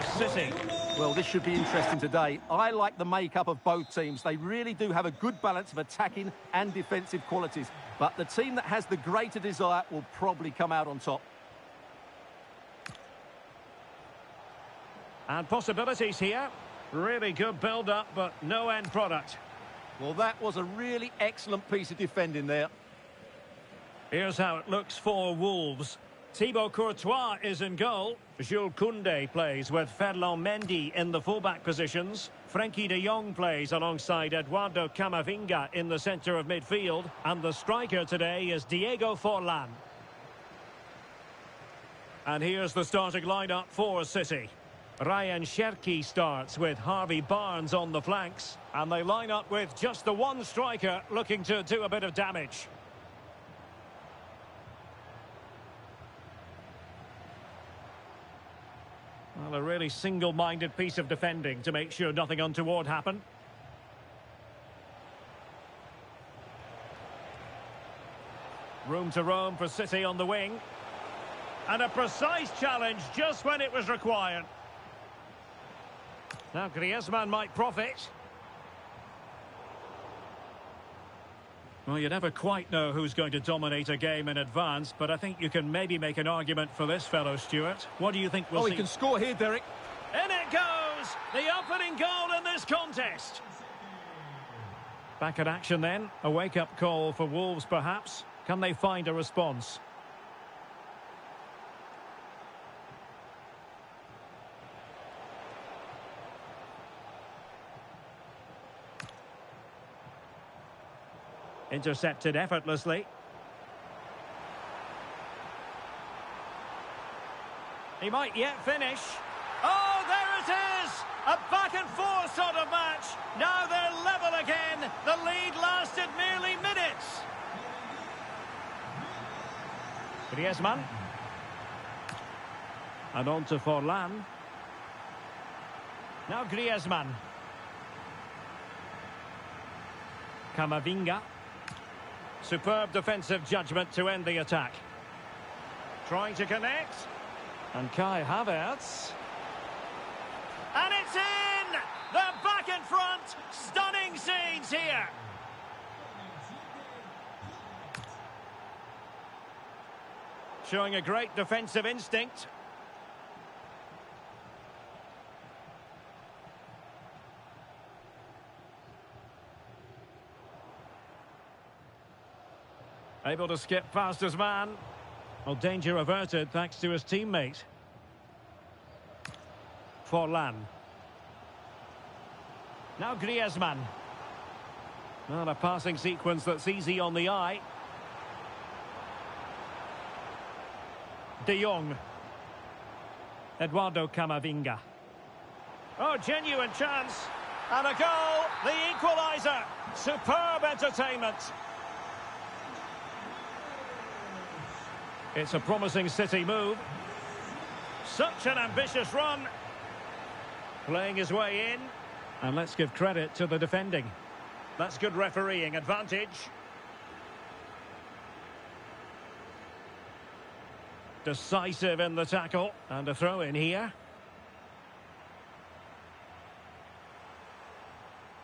City. Well, this should be interesting today. I like the makeup of both teams. They really do have a good balance of attacking and defensive qualities. But the team that has the greater desire will probably come out on top. And possibilities here. Really good build-up, but no end product. Well, that was a really excellent piece of defending there. Here's how it looks for Wolves. Thibaut Courtois is in goal. Jules Koundé plays with Ferland Mendy in the fullback positions. Frenkie de Jong plays alongside Eduardo Camavinga in the centre of midfield. And the striker today is Diego Forlan. And here's the starting lineup for City. Ryan Cherki starts with Harvey Barnes on the flanks. And they line up with just the one striker looking to do a bit of damage. Well, a really single-minded piece of defending to make sure nothing untoward happened. Room to roam for City on the wing. And a precise challenge just when it was required. Now Griezmann might profit. Well, you never quite know who's going to dominate a game in advance, but I think you can maybe make an argument for this fellow, Stuart. What do you think we'll see? He can score here, Derek. In it goes! The opening goal in this contest. Back at action then. A wake-up call for Wolves, perhaps. Can they find a response? Intercepted effortlessly. He might yet finish. Oh, there it is! A back-and-forth sort of match. Now they're level again. The lead lasted merely minutes. Griezmann. And on to Forlan. Now Griezmann. Camavinga. Superb defensive judgment to end the attack. Trying to connect. And Kai Havertz. And it's in! They're back in front. Stunning scenes here. Showing a great defensive instinct. Able to skip past his man. Well, danger averted thanks to his teammate. Forlan. Now Griezmann. Well, a passing sequence that's easy on the eye. De Jong. Eduardo Camavinga. Oh, genuine chance. And a goal, the equaliser. Superb entertainment. It's a promising City move. Such an ambitious run. Playing his way in. And let's give credit to the defending. That's good refereeing advantage. Decisive in the tackle. And a throw in here.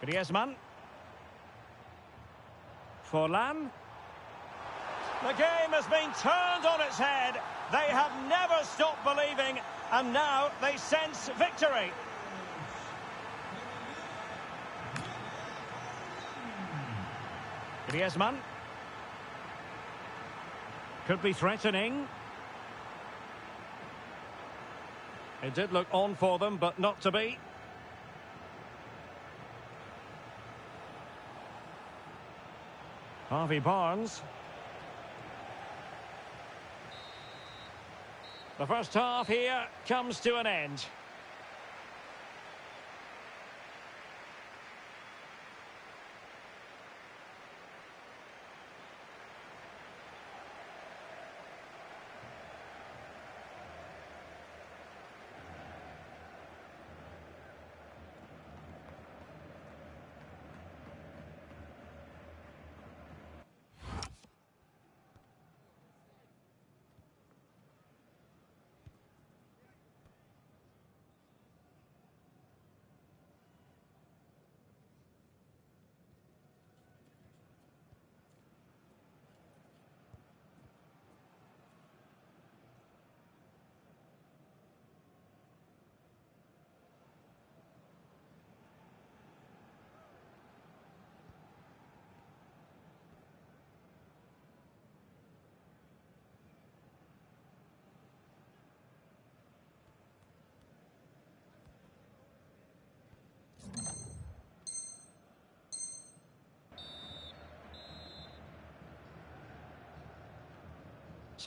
Griezmann. Forlan. The game has been turned on its head. They have never stopped believing, and now they sense victory. Griezmann. Could be threatening. It did look on for them, but not to be. Harvey Barnes. The first half here comes to an end.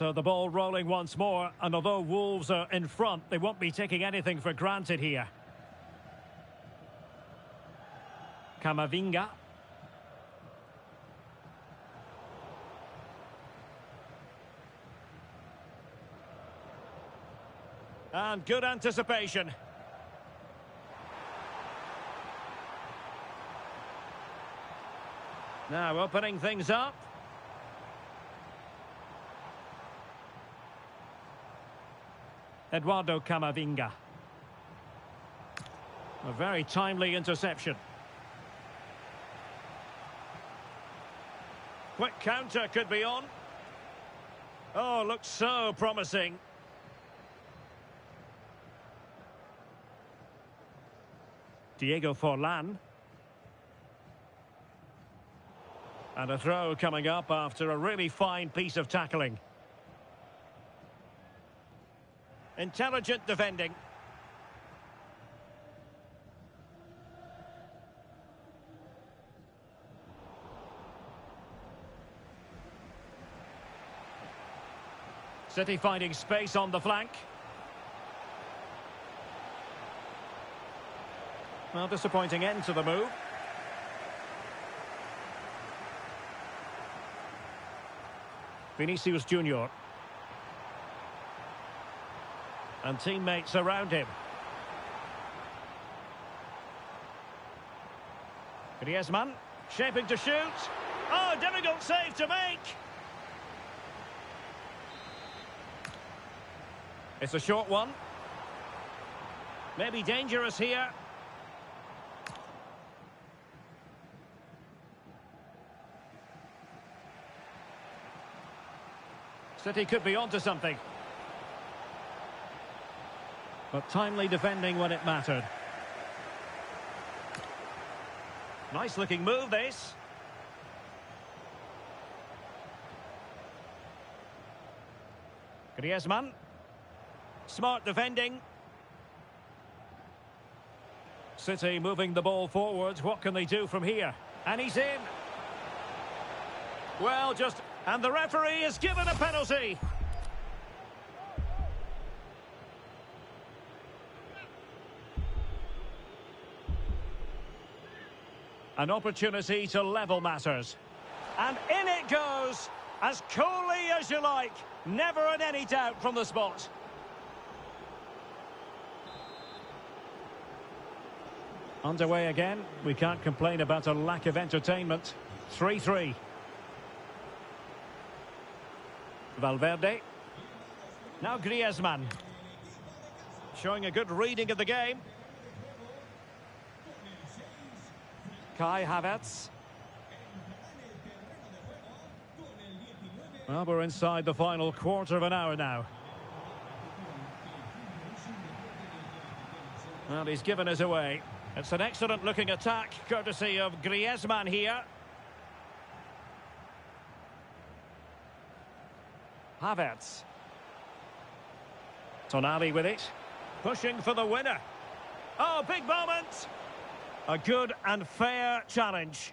So the ball rolling once more, and although Wolves are in front, they won't be taking anything for granted here. Camavinga. And good anticipation. Now opening things up. Eduardo Camavinga. A very timely interception. Quick counter could be on. Oh, looks so promising. Diego Forlan. And a throw coming up after a really fine piece of tackling. Intelligent defending. City finding space on the flank. Well, disappointing end to the move. Vinicius Junior. And teammates around him. Griezmann, shaping to shoot. Oh, difficult save to make. It's a short one. Maybe dangerous here. City could be onto something. But timely defending when it mattered. Nice looking move, this. Griezmann. Smart defending. City moving the ball forwards. What can they do from here? And he's in. Well, and the referee has given a penalty. An opportunity to level matters. And in it goes, as coolly as you like. Never in any doubt from the spot. Underway again. We can't complain about a lack of entertainment. 3-3. Valverde. Now Griezmann. Showing a good reading of the game. Kai Havertz. Well, we're inside the final quarter of an hour now. Well, he's given us away. It's an excellent looking attack, courtesy of Griezmann here. Havertz. Tonali with it. Pushing for the winner. Oh, big moment. A good and fair challenge.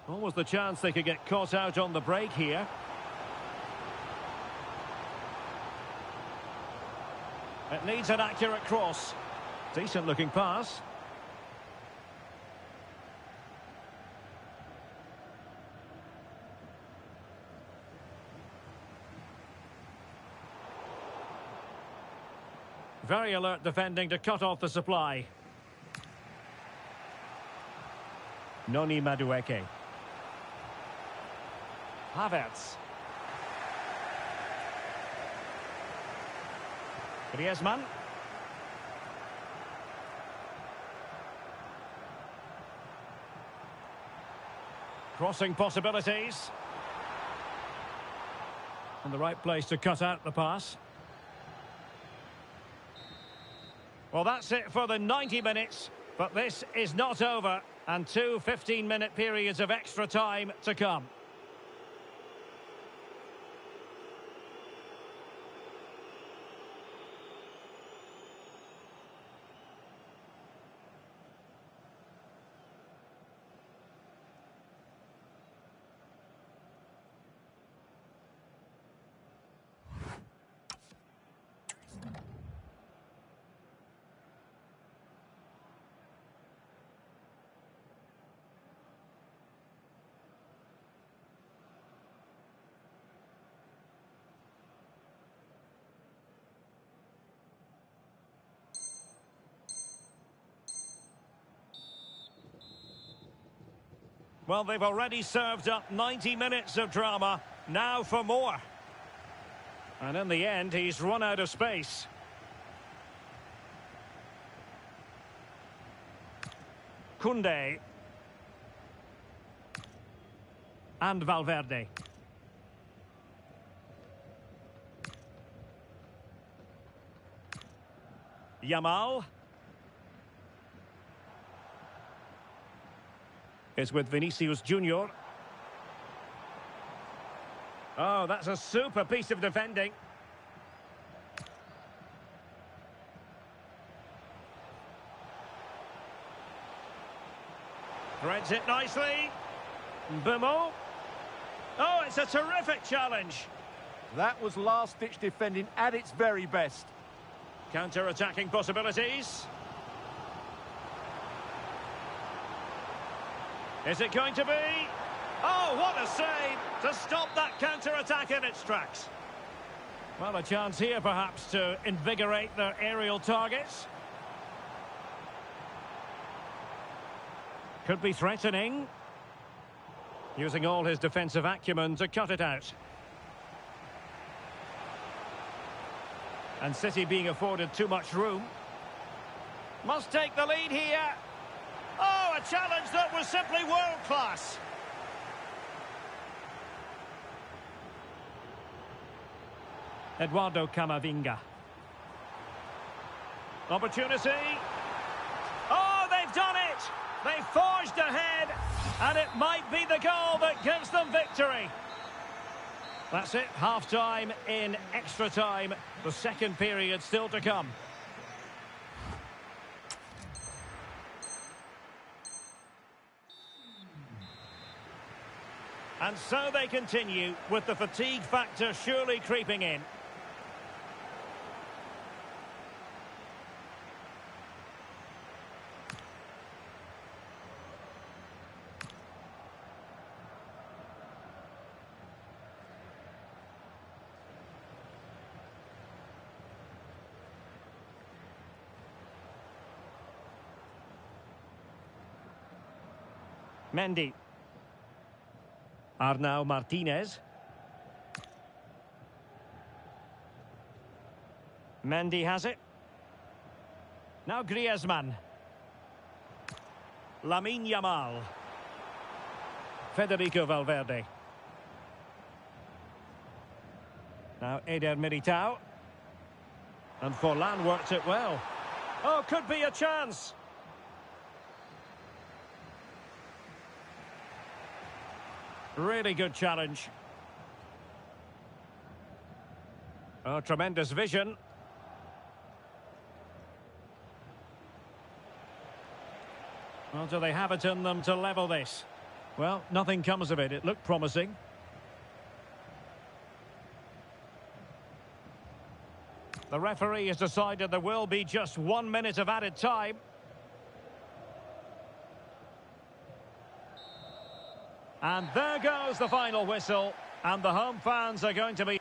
Almost the chance they could get caught out on the break here. It needs an accurate cross. Decent looking pass. Very alert defending to cut off the supply. Noni Madueke. Havertz. Griezmann. Crossing possibilities. And the right place to cut out the pass. Well, that's it for the 90 minutes. But this is not over. And two 15-minute periods of extra time to come. Well, they've already served up 90 minutes of drama. Now for more. And in the end, he's run out of space. Koundé. And Valverde. Yamal. Is with Vinicius Junior. Oh, that's a super piece of defending. Threads it nicely. Bumo. Oh, it's a terrific challenge. That was last-ditch defending at its very best. Counter-attacking possibilities. Is it going to be? Oh, what a save to stop that counter-attack in its tracks. Well, a chance here perhaps to invigorate their aerial targets. Could be threatening. Using all his defensive acumen to cut it out. And City being afforded too much room. Must take the lead here. Oh, a challenge that was simply world-class. Eduardo Camavinga. Opportunity. Oh, they've done it! They've forged ahead, and it might be the goal that gives them victory. That's it, half-time in extra time. The second period still to come. And so they continue, with the fatigue factor surely creeping in. Mendy. Arnau Martinez. Mendy has it. Now Griezmann. Lamine Yamal. Federico Valverde. Now Eder Militao. And Forlan worked it well. Oh, could be a chance. Really good challenge. Oh, tremendous vision. Well, do they have it in them to level this? Well, nothing comes of it. It looked promising. The referee has decided there will be just 1 minute of added time. And there goes the final whistle, and the home fans are going to be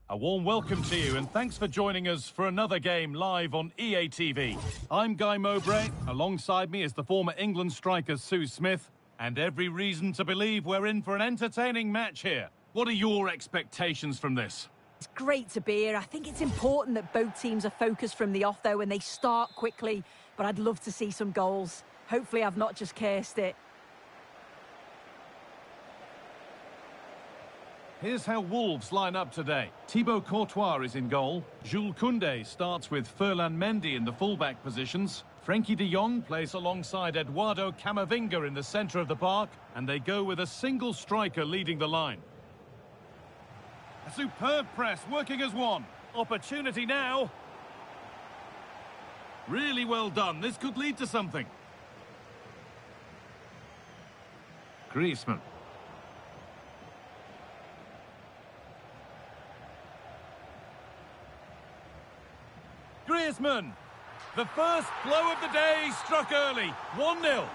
A warm welcome to you and thanks for joining us for another game live on EA TV. I'm Guy Mowbray. Alongside me is the former England striker Sue Smith. And every reason to believe we're in for an entertaining match here. What are your expectations from this? It's great to be here. I think it's important that both teams are focused from the off, though, and they start quickly. But I'd love to see some goals. Hopefully I've not just cursed it. Here's how Wolves line up today. Thibaut Courtois is in goal. Jules Koundé starts with Ferland Mendy in the fullback positions. Frenkie de Jong plays alongside Eduardo Camavinga in the centre of the park. And they go with a single striker leading the line. A superb press, working as one. Opportunity now. Really well done. This could lead to something. Griezmann. Griezmann. The first blow of the day struck early. 1-0.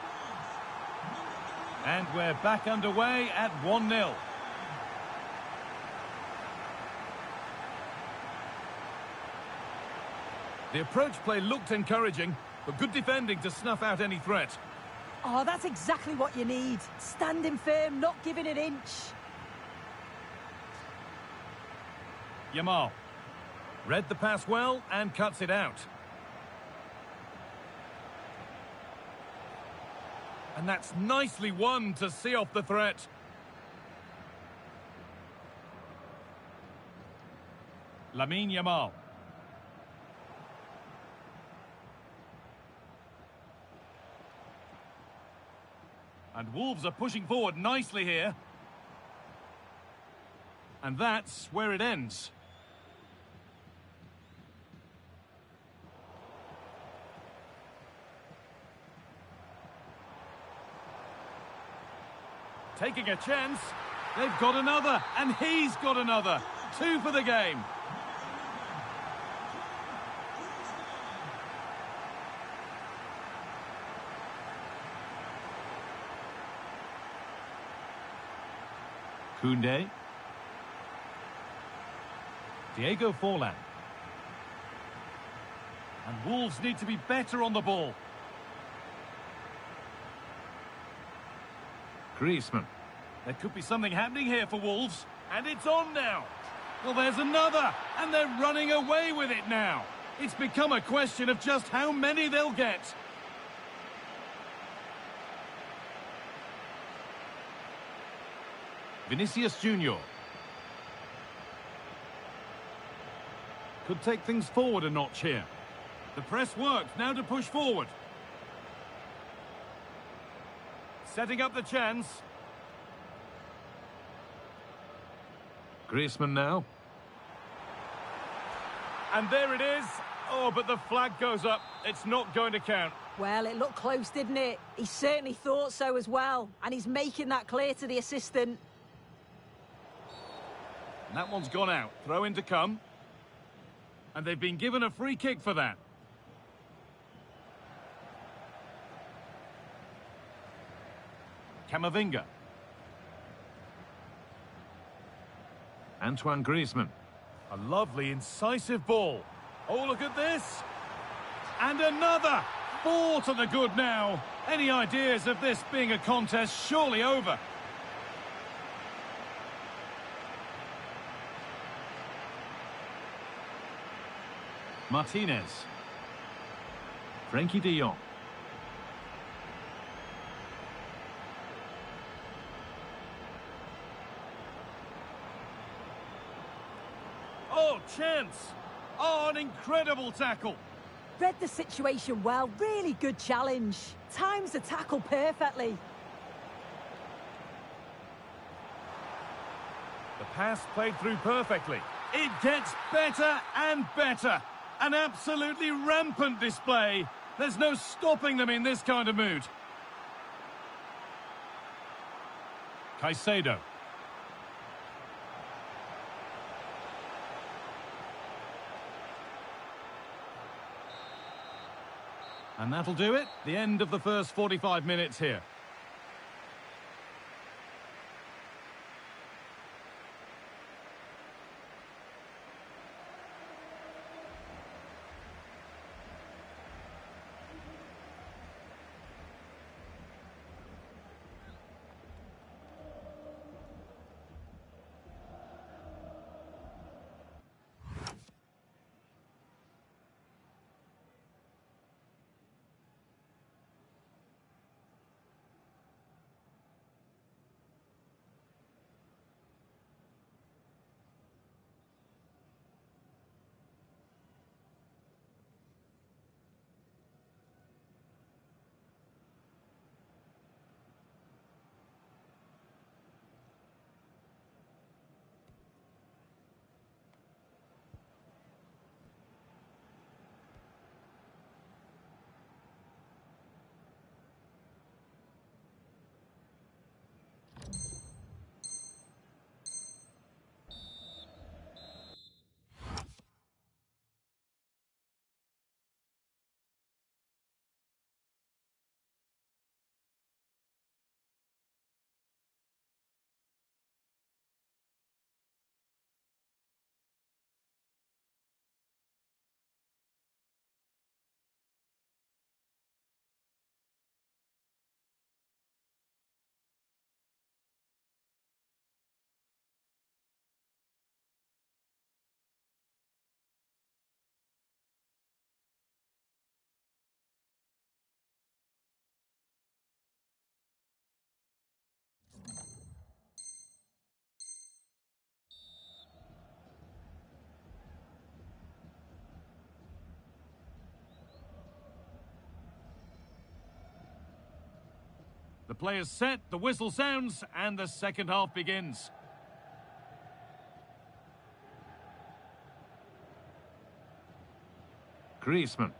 And we're back underway at 1-0. The approach play looked encouraging, but good defending to snuff out any threat. Oh, that's exactly what you need. Standing firm, not giving an inch. Yamal. Read the pass well and cuts it out. And that's nicely won to see off the threat. Lamine Yamal. And Wolves are pushing forward nicely here. And that's where it ends. Taking a chance. They've got another, and he's got another. 2 for the game. Koundé. Diego Forlan. And Wolves need to be better on the ball. Griezmann. There could be something happening here for Wolves. And it's on now. Well, there's another. And they're running away with it now. It's become a question of just how many they'll get. Vinicius Junior. Could take things forward a notch here. The press worked. Now to push forward. Setting up the chance. Griezmann now. And there it is. Oh, but the flag goes up. It's not going to count. Well, it looked close, didn't it? He certainly thought so as well. And he's making that clear to the assistant. And that one's gone out. Throw in to come. And they've been given a free kick for that. Camavinga. Antoine Griezmann. A lovely, incisive ball. Oh, look at this. And another. 4 to the good now. Any ideas of this being a contest surely over? Martinez. Frenkie de Jong. Oh, chance. Oh, an incredible tackle. Read the situation well. Really good challenge. Times the tackle perfectly. The pass played through perfectly. It gets better and better. An absolutely rampant display. There's no stopping them in this kind of mood. Caicedo. And that'll do it. The end of the first 45 minutes here. The players set, the whistle sounds, and the second half begins. Griezmann.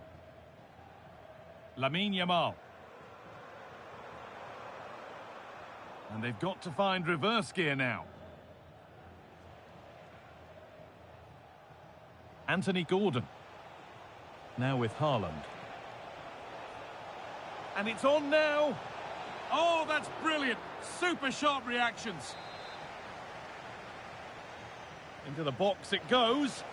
Lamine Yamal. And they've got to find reverse gear now. Anthony Gordon. Now with Haaland. And it's on now. Oh, that's brilliant. Super sharp reactions. Into the box it goes.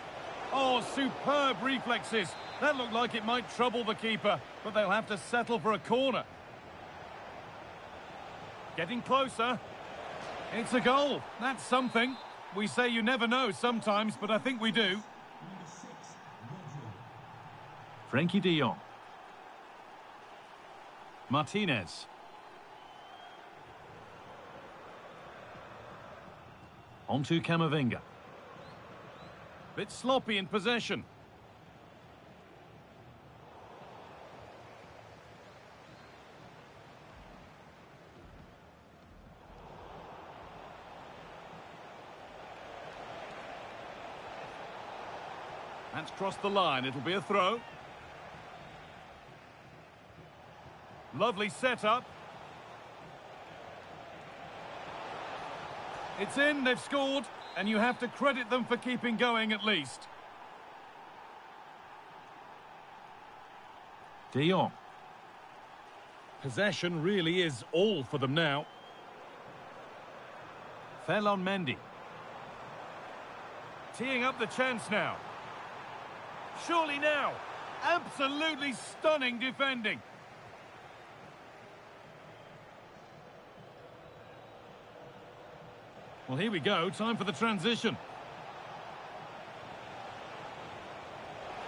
Oh, superb reflexes. That looked like it might trouble the keeper, but they'll have to settle for a corner. Getting closer. It's a goal. That's something. We say you never know sometimes, but I think we do. Frenkie de Jong. Martinez. Onto Camavinga. Bit sloppy in possession. That's crossed the line. It'll be a throw. Lovely setup. It's in, they've scored, and you have to credit them for keeping going at least. De Jong. Possession really is all for them now. Ferland Mendy. Teeing up the chance now. Surely now. Absolutely stunning defending. Well, here we go. Time for the transition.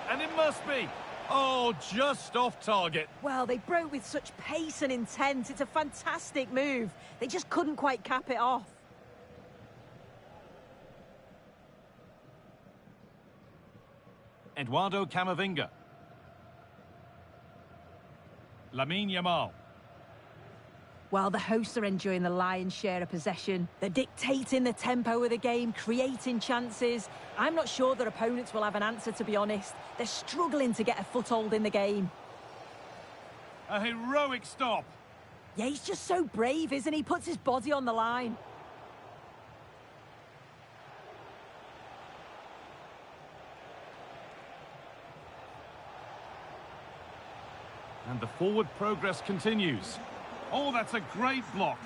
And it must be. Oh, just off target. Well, they broke with such pace and intent. It's a fantastic move. They just couldn't quite cap it off. Eduardo Camavinga. Lamine Yamal. Well, the hosts are enjoying the lion's share of possession. They're dictating the tempo of the game, creating chances. I'm not sure their opponents will have an answer, to be honest. They're struggling to get a foothold in the game. A heroic stop. Yeah, he's just so brave, isn't he? Puts his body on the line. And the forward progress continues. Oh, that's a great block.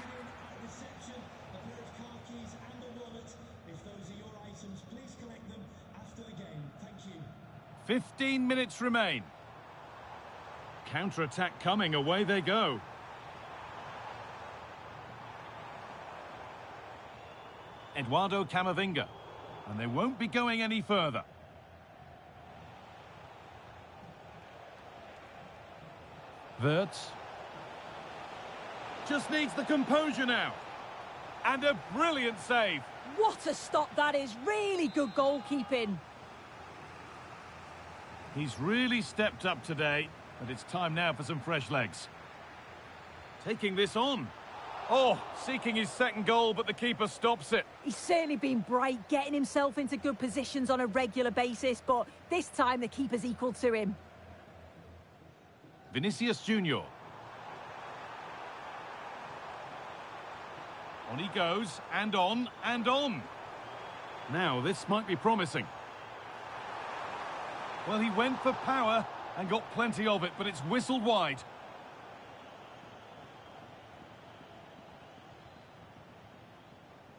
15 minutes remain. Counter-attack coming, away they go. Eduardo Camavinga. And they won't be going any further. Wirtz. Just needs the composure now. And a brilliant save. What a stop that is. Really good goalkeeping. He's really stepped up today, but it's time now for some fresh legs. Taking this on. Oh, seeking his second goal, but the keeper stops it. He's certainly been bright, getting himself into good positions on a regular basis, but this time the keeper's equal to him. Vinicius Junior. On he goes, and on, and on. Now, this might be promising. Well, he went for power and got plenty of it, but it's whistled wide.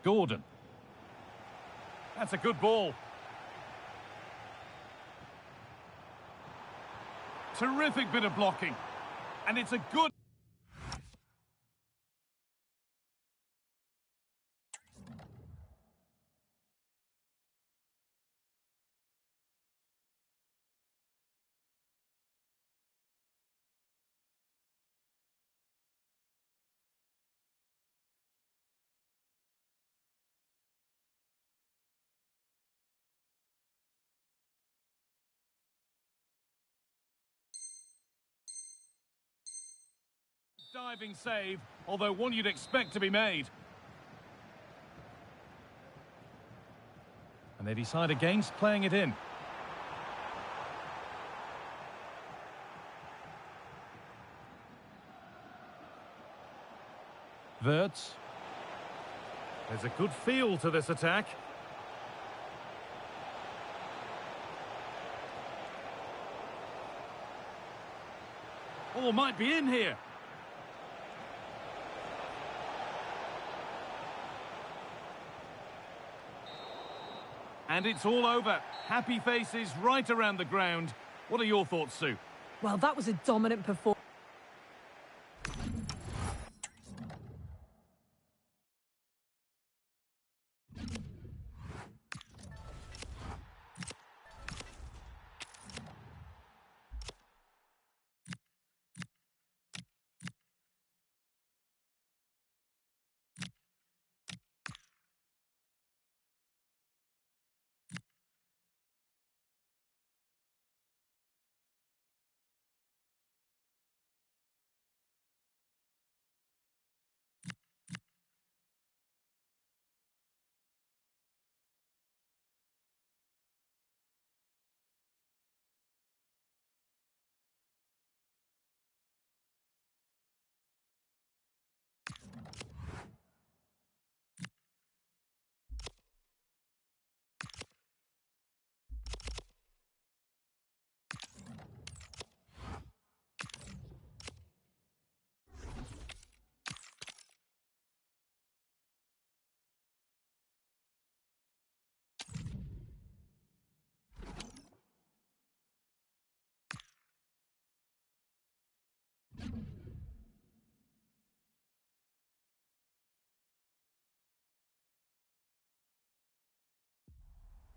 Gordon. That's a good ball. Terrific bit of blocking. And it's a good... Diving save, although one you'd expect to be made. And they decide against playing it in. Wirtz. There's a good feel to this attack. Oh, might be in here. And it's all over. Happy faces right around the ground. What are your thoughts, Sue? Well, that was a dominant performance.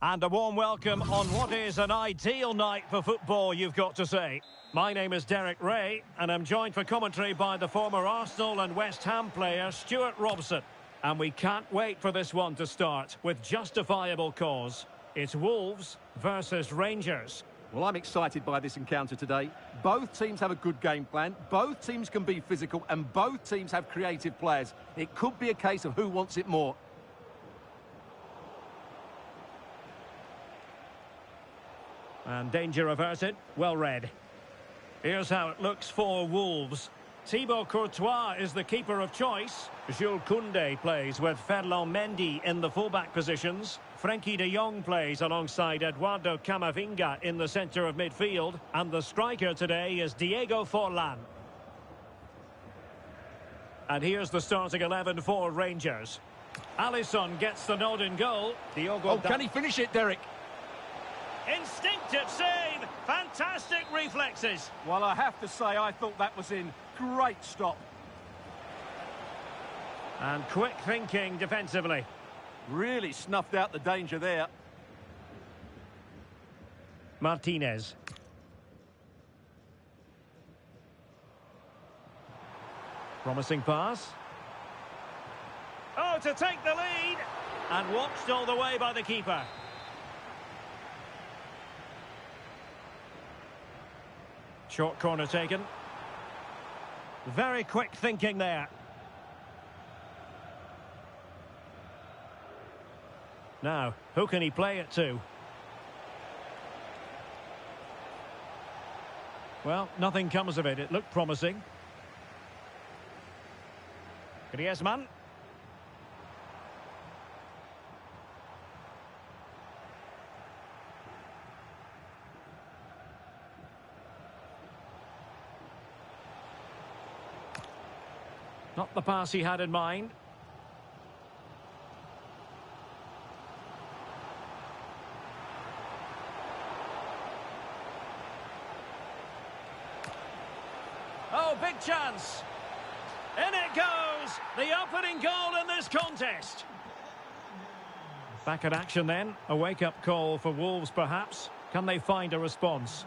And a warm welcome on what is an ideal night for football, you've got to say. My name is Derek Ray, and I'm joined for commentary by the former Arsenal and West Ham player Stuart Robson. And we can't wait for this one to start, with justifiable cause. It's Wolves versus Rangers. Well, I'm excited by this encounter today. Both teams have a good game plan, both teams can be physical, and both teams have creative players. It could be a case of who wants it more. And danger averted, well read. Here's how it looks for Wolves. Thibaut Courtois is the keeper of choice. Jules Koundé plays with Ferland Mendy in the fullback positions. Frenkie de Jong plays alongside Eduardo Camavinga in the centre of midfield. And the striker today is Diego Forlan. And here's the starting 11 for Rangers. Alisson gets the nod in goal. Can he finish it, Derek? Instinctive save! Fantastic reflexes! Well, I have to say, I thought that was in. Great stop. And quick thinking defensively. Really snuffed out the danger there. Martinez. Promising pass. Oh, to take the lead! And watched all the way by the keeper. Short corner taken. Very quick thinking there. Now, who can he play it to? Well, nothing comes of it. It looked promising. Griezmann. Not the pass he had in mind. Oh, big chance. In it goes. The opening goal in this contest. Back at action then. A wake-up call for Wolves, perhaps. Can they find a response?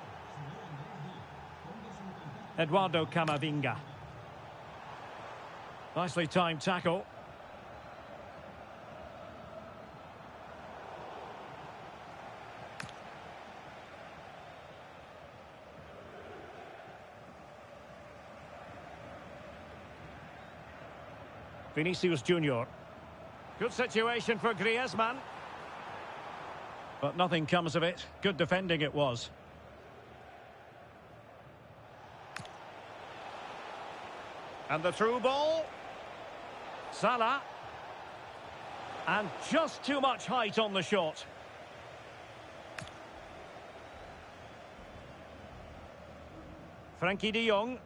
Eduardo Camavinga. Nicely timed tackle. Vinicius Junior. Good situation for Griezmann. But nothing comes of it. Good defending it was. And the through ball. Salah. And just too much height on the shot. Frankie de Jong.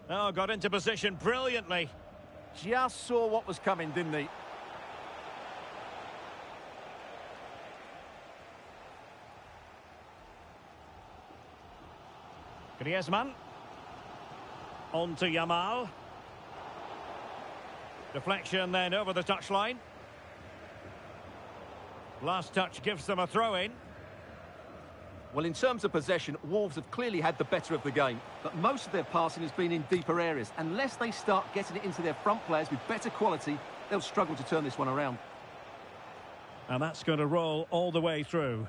Oh, got into position brilliantly. Just saw what was coming, didn't he? Griezmann. On to Yamal. Deflection then over the touchline. Last touch gives them a throw-in. Well, in terms of possession, Wolves have clearly had the better of the game, but most of their passing has been in deeper areas. Unless they start getting it into their front players with better quality, they'll struggle to turn this one around. And that's going to roll all the way through.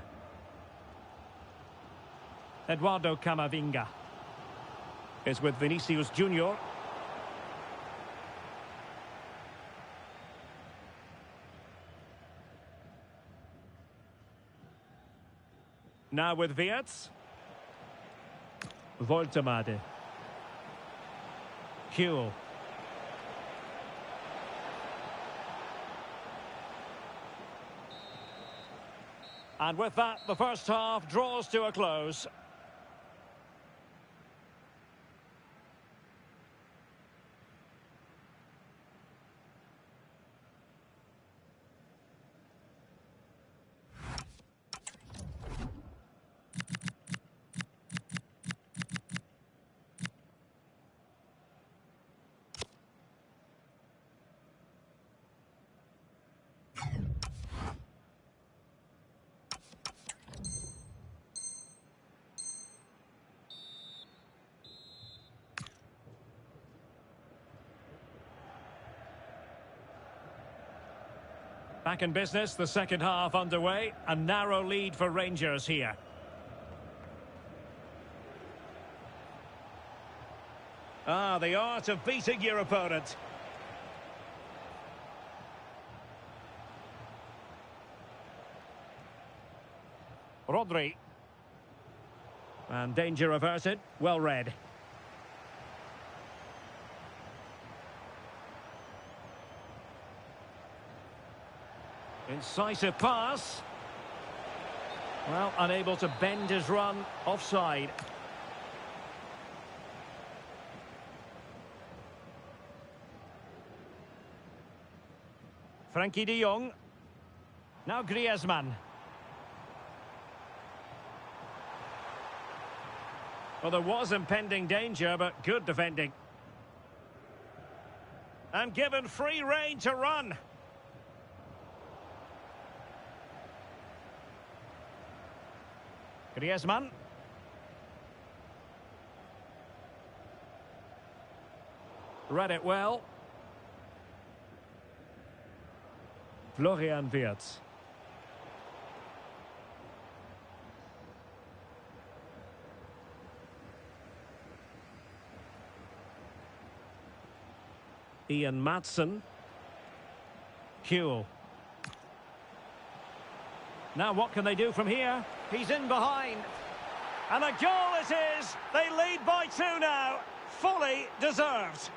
Eduardo Camavinga is with Vinicius Junior. Now with Wirtz. Voltemade. Huel. And with that, the first half draws to a close. Back in business, the second half underway. A narrow lead for Rangers here. Ah, the art of beating your opponent. Rodri. And danger averted. Well read. Incisive pass. Well, unable to bend his run. Offside. Frankie de Jong. Now Griezmann. Well, there was impending danger, but good defending. And given free rein to run. Griezmann. Read it well. Florian Wirtz. Ian Maatsen. Huel. Now what can they do from here? He's in behind. And a goal it is! They lead by 2 now. Fully deserved.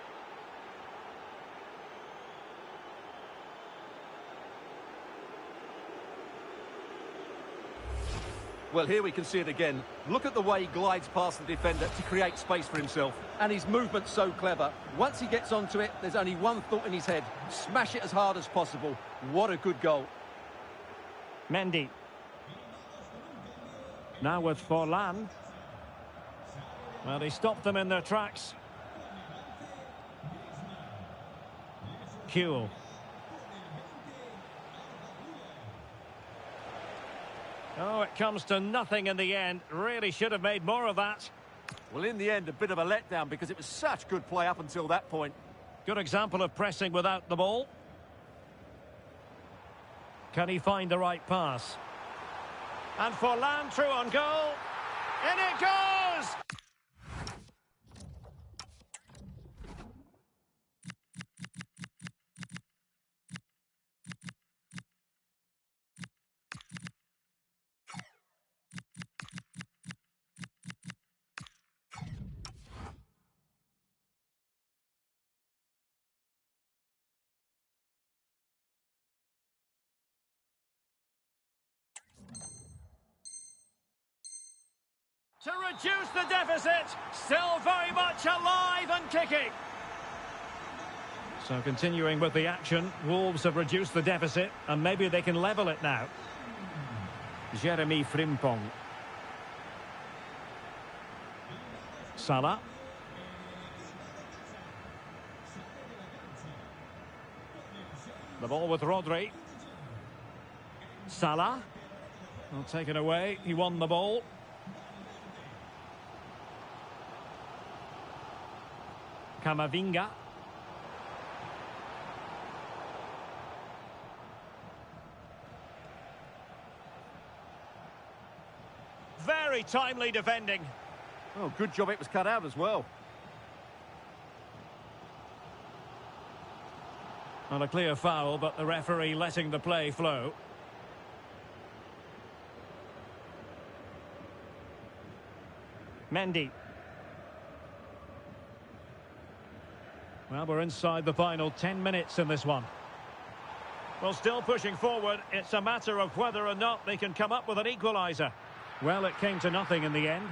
Well, here we can see it again. Look at the way he glides past the defender to create space for himself. And his movement's so clever. Once he gets onto it, there's only one thought in his head. Smash it as hard as possible. What a good goal. Mendy. Now with Forlan. Well, he stopped them in their tracks. Huel. Oh, it comes to nothing in the end. Really should have made more of that. Well, in the end, a bit of a letdown because it was such good play up until that point. Good example of pressing without the ball. Can he find the right pass? And Forlan through on goal. In it goes! To reduce the deficit, still very much alive and kicking. So continuing with the action, Wolves have reduced the deficit and maybe they can level it now. Jeremy Frimpong. Salah. The ball with Rodri. Salah. Well, taken away. He won the ball. Camavinga. Very timely defending. Oh, good job it was cut out as well. Not a clear foul, but the referee letting the play flow. Mendy. Well, we're inside the final 10 minutes in this one. Well, still pushing forward. It's a matter of whether or not they can come up with an equaliser. Well, it came to nothing in the end.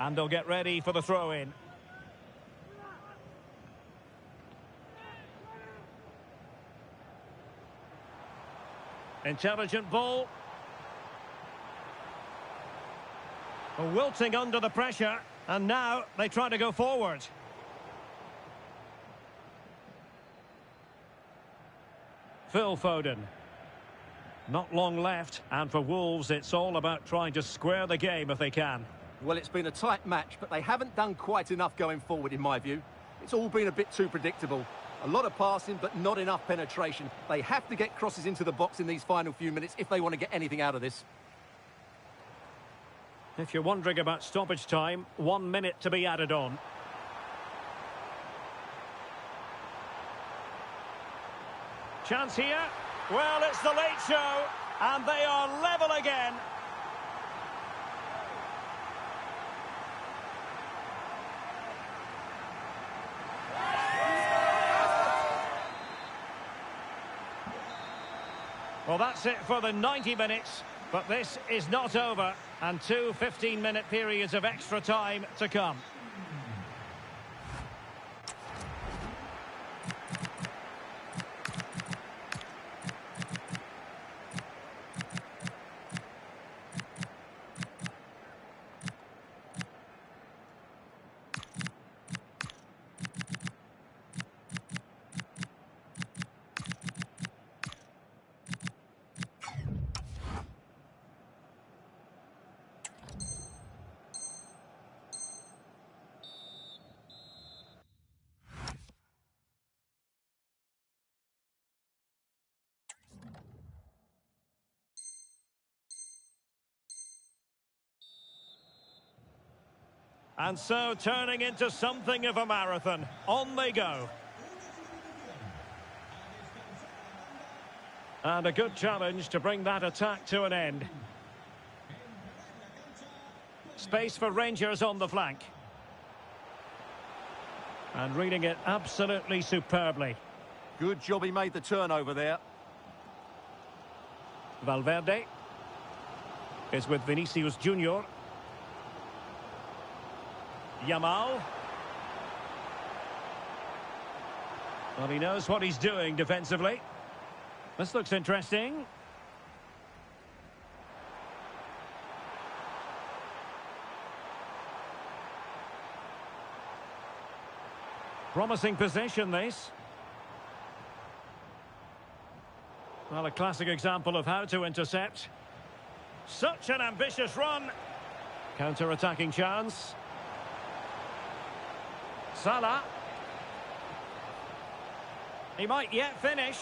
And they'll get ready for the throw-in. Intelligent ball. Wilting under the pressure, and now they try to go forward. Phil Foden. Not long left, and for Wolves it's all about trying to square the game if they can. Well, it's been a tight match, but they haven't done quite enough going forward in my view. It's all been a bit too predictable. A lot of passing, but not enough penetration. They have to get crosses into the box in these final few minutes if they want to get anything out of this. If you're wondering about stoppage time, 1 minute to be added on. Chance here. Well, it's the late show, and they are level again. Well, that's it for the 90 minutes, but this is not over, and two 15-minute periods of extra time to come. And so turning into something of a marathon. On they go. And a good challenge to bring that attack to an end. Space for Rangers on the flank. And reading it absolutely superbly. Good job he made the turnover there. Valverde is with Vinicius Junior. Yamal. Well, he knows what he's doing defensively. This looks interesting. Promising possession, this. Well, a classic example of how to intercept. Such an ambitious run. Counter-attacking chance. Salah. He might yet finish.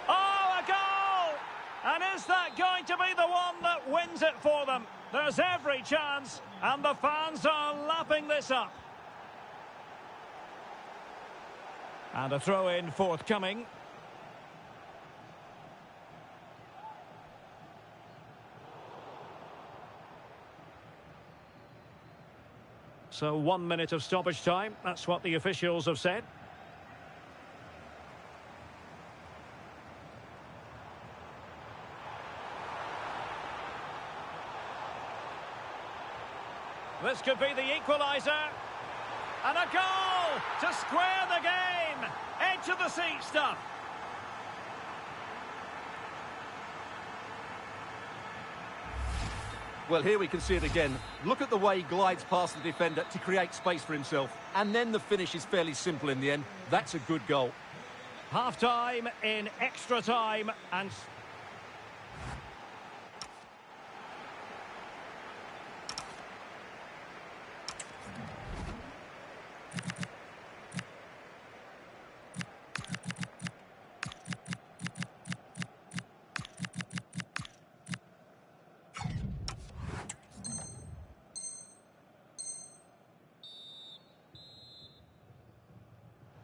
Oh, a goal! And is that going to be the one that wins it for them? There's every chance, and the fans are lapping this up. And a throw-in forthcoming. So 1 minute of stoppage time. That's what the officials have said. This could be the equaliser. And a goal to square the game. Edge of the seat stuff. Well, here we can see it again. Look at the way he glides past the defender to create space for himself. And then the finish is fairly simple in the end. That's a good goal. Half-time in extra time and...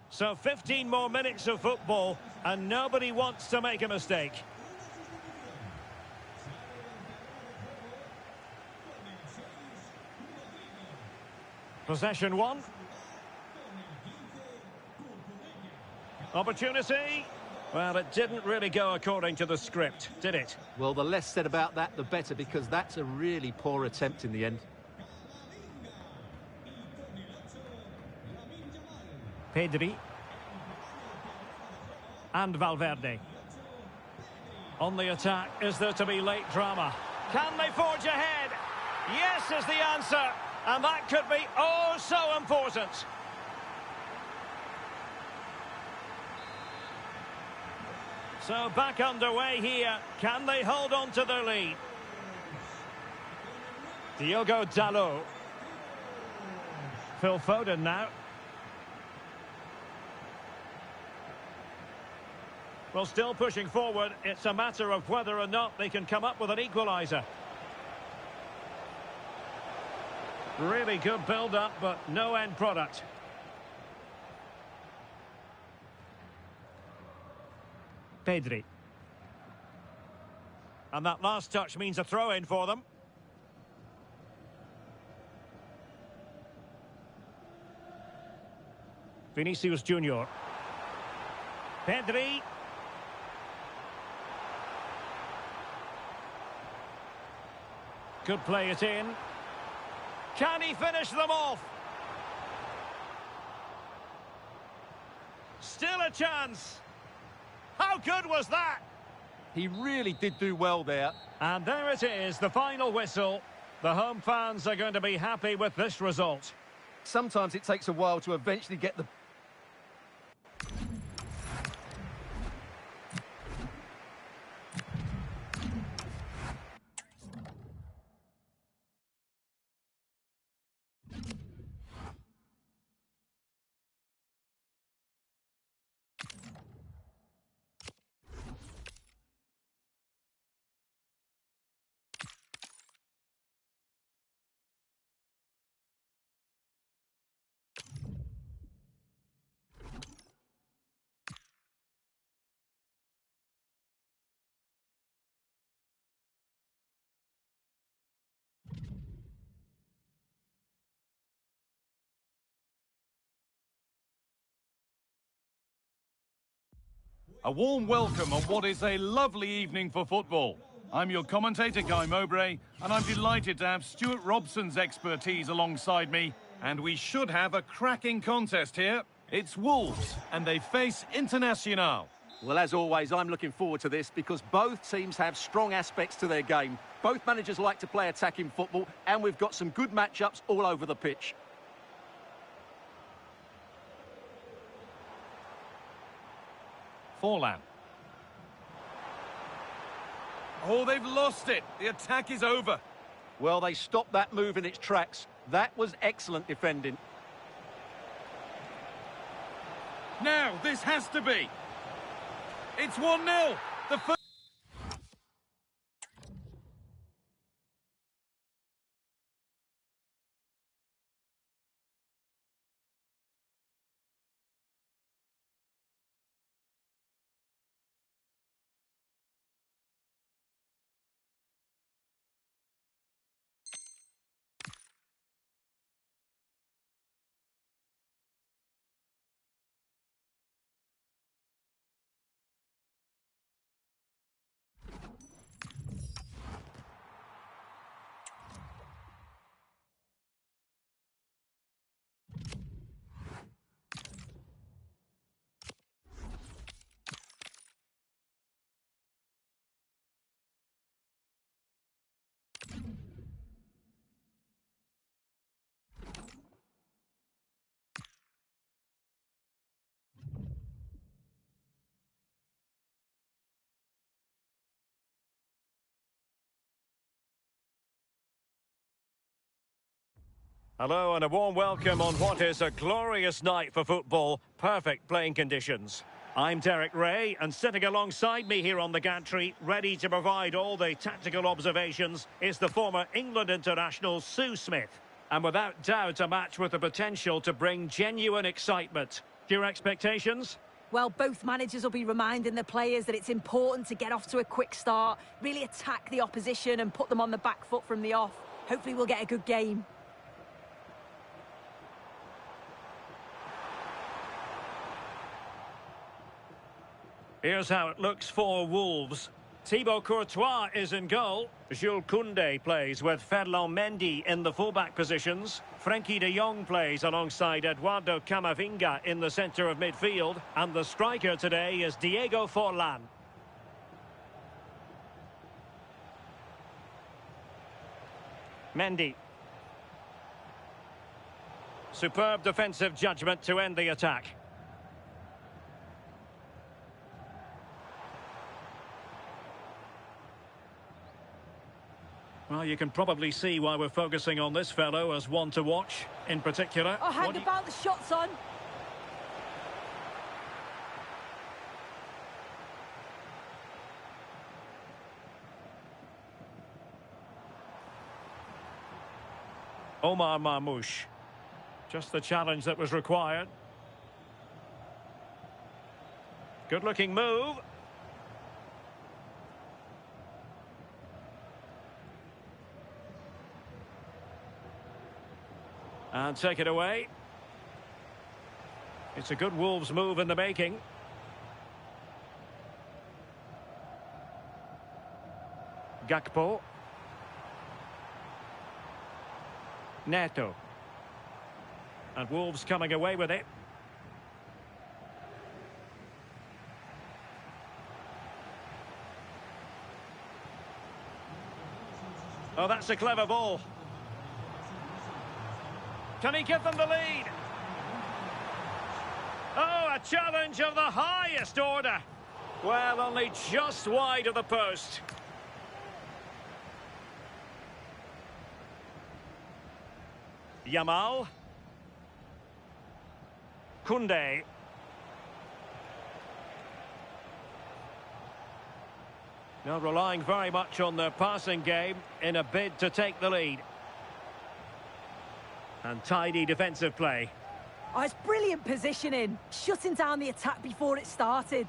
So 15 more minutes of football, and nobody wants to make a mistake. Possession one. Opportunity. Well, it didn't really go according to the script, did it? Well, the less said about that, the better, because that's a really poor attempt in the end. Pedri. And Valverde. On the attack, is there to be late drama? Can they forge ahead? Yes is the answer. And that could be oh so important. So back underway here. Can they hold on to their lead? Diogo Dalot. Phil Foden now. Well, still pushing forward. It's a matter of whether or not they can come up with an equaliser. Really good build-up, but no end product. Pedri. And that last touch means a throw-in for them. Vinicius Junior. Pedri. Could play it in. Can he finish them off? Still a chance. How good was that? He really did do well there. And there it is, the final whistle. The home fans are going to be happy with this result. Sometimes it takes a while to eventually get the... A warm welcome on what is a lovely evening for football. I'm your commentator, Guy Mowbray, and I'm delighted to have Stuart Robson's expertise alongside me. And we should have a cracking contest here. It's Wolves, and they face Internacional. Well, as always, I'm looking forward to this because both teams have strong aspects to their game. Both managers like to play attacking football, and we've got some good matchups all over the pitch. Forlan. Oh, they've lost it. The attack is over. Well, they stopped that move in its tracks. That was excellent defending. Now, this has to be. It's 1-0. The first Hello and a warm welcome on what is a glorious night for football. Perfect playing conditions. I'm Derek Ray, and sitting alongside me here on the gantry, ready to provide all the tactical observations, is the former England international Sue Smith. And without doubt, a match with the potential to bring genuine excitement. Your expectations? Well, both managers will be reminding the players that it's important to get off to a quick start, really attack the opposition and put them on the back foot from the off. Hopefully we'll get a good game. Here's how it looks for Wolves. Thibaut Courtois is in goal. Jules Koundé plays with Ferland Mendy in the fullback positions. Frenkie de Jong plays alongside Eduardo Camavinga in the centre of midfield. And the striker today is Diego Forlan. Mendy. Superb defensive judgment to end the attack. Well, you can probably see why we're focusing on this fellow as one to watch in particular. Oh, hang about, the shot's on. Omar Marmoush. Just the challenge that was required. Good-looking move. And take it away. It's a good Wolves move in the making. Gakpo. Neto. And Wolves coming away with it. Oh, that's a clever ball. Can he give them the lead? Oh, a challenge of the highest order. Well, only just wide of the post. Yamal. Koundé. Now relying very much on their passing game in a bid to take the lead. And tidy defensive play. Oh, it's brilliant positioning, shutting down the attack before it started.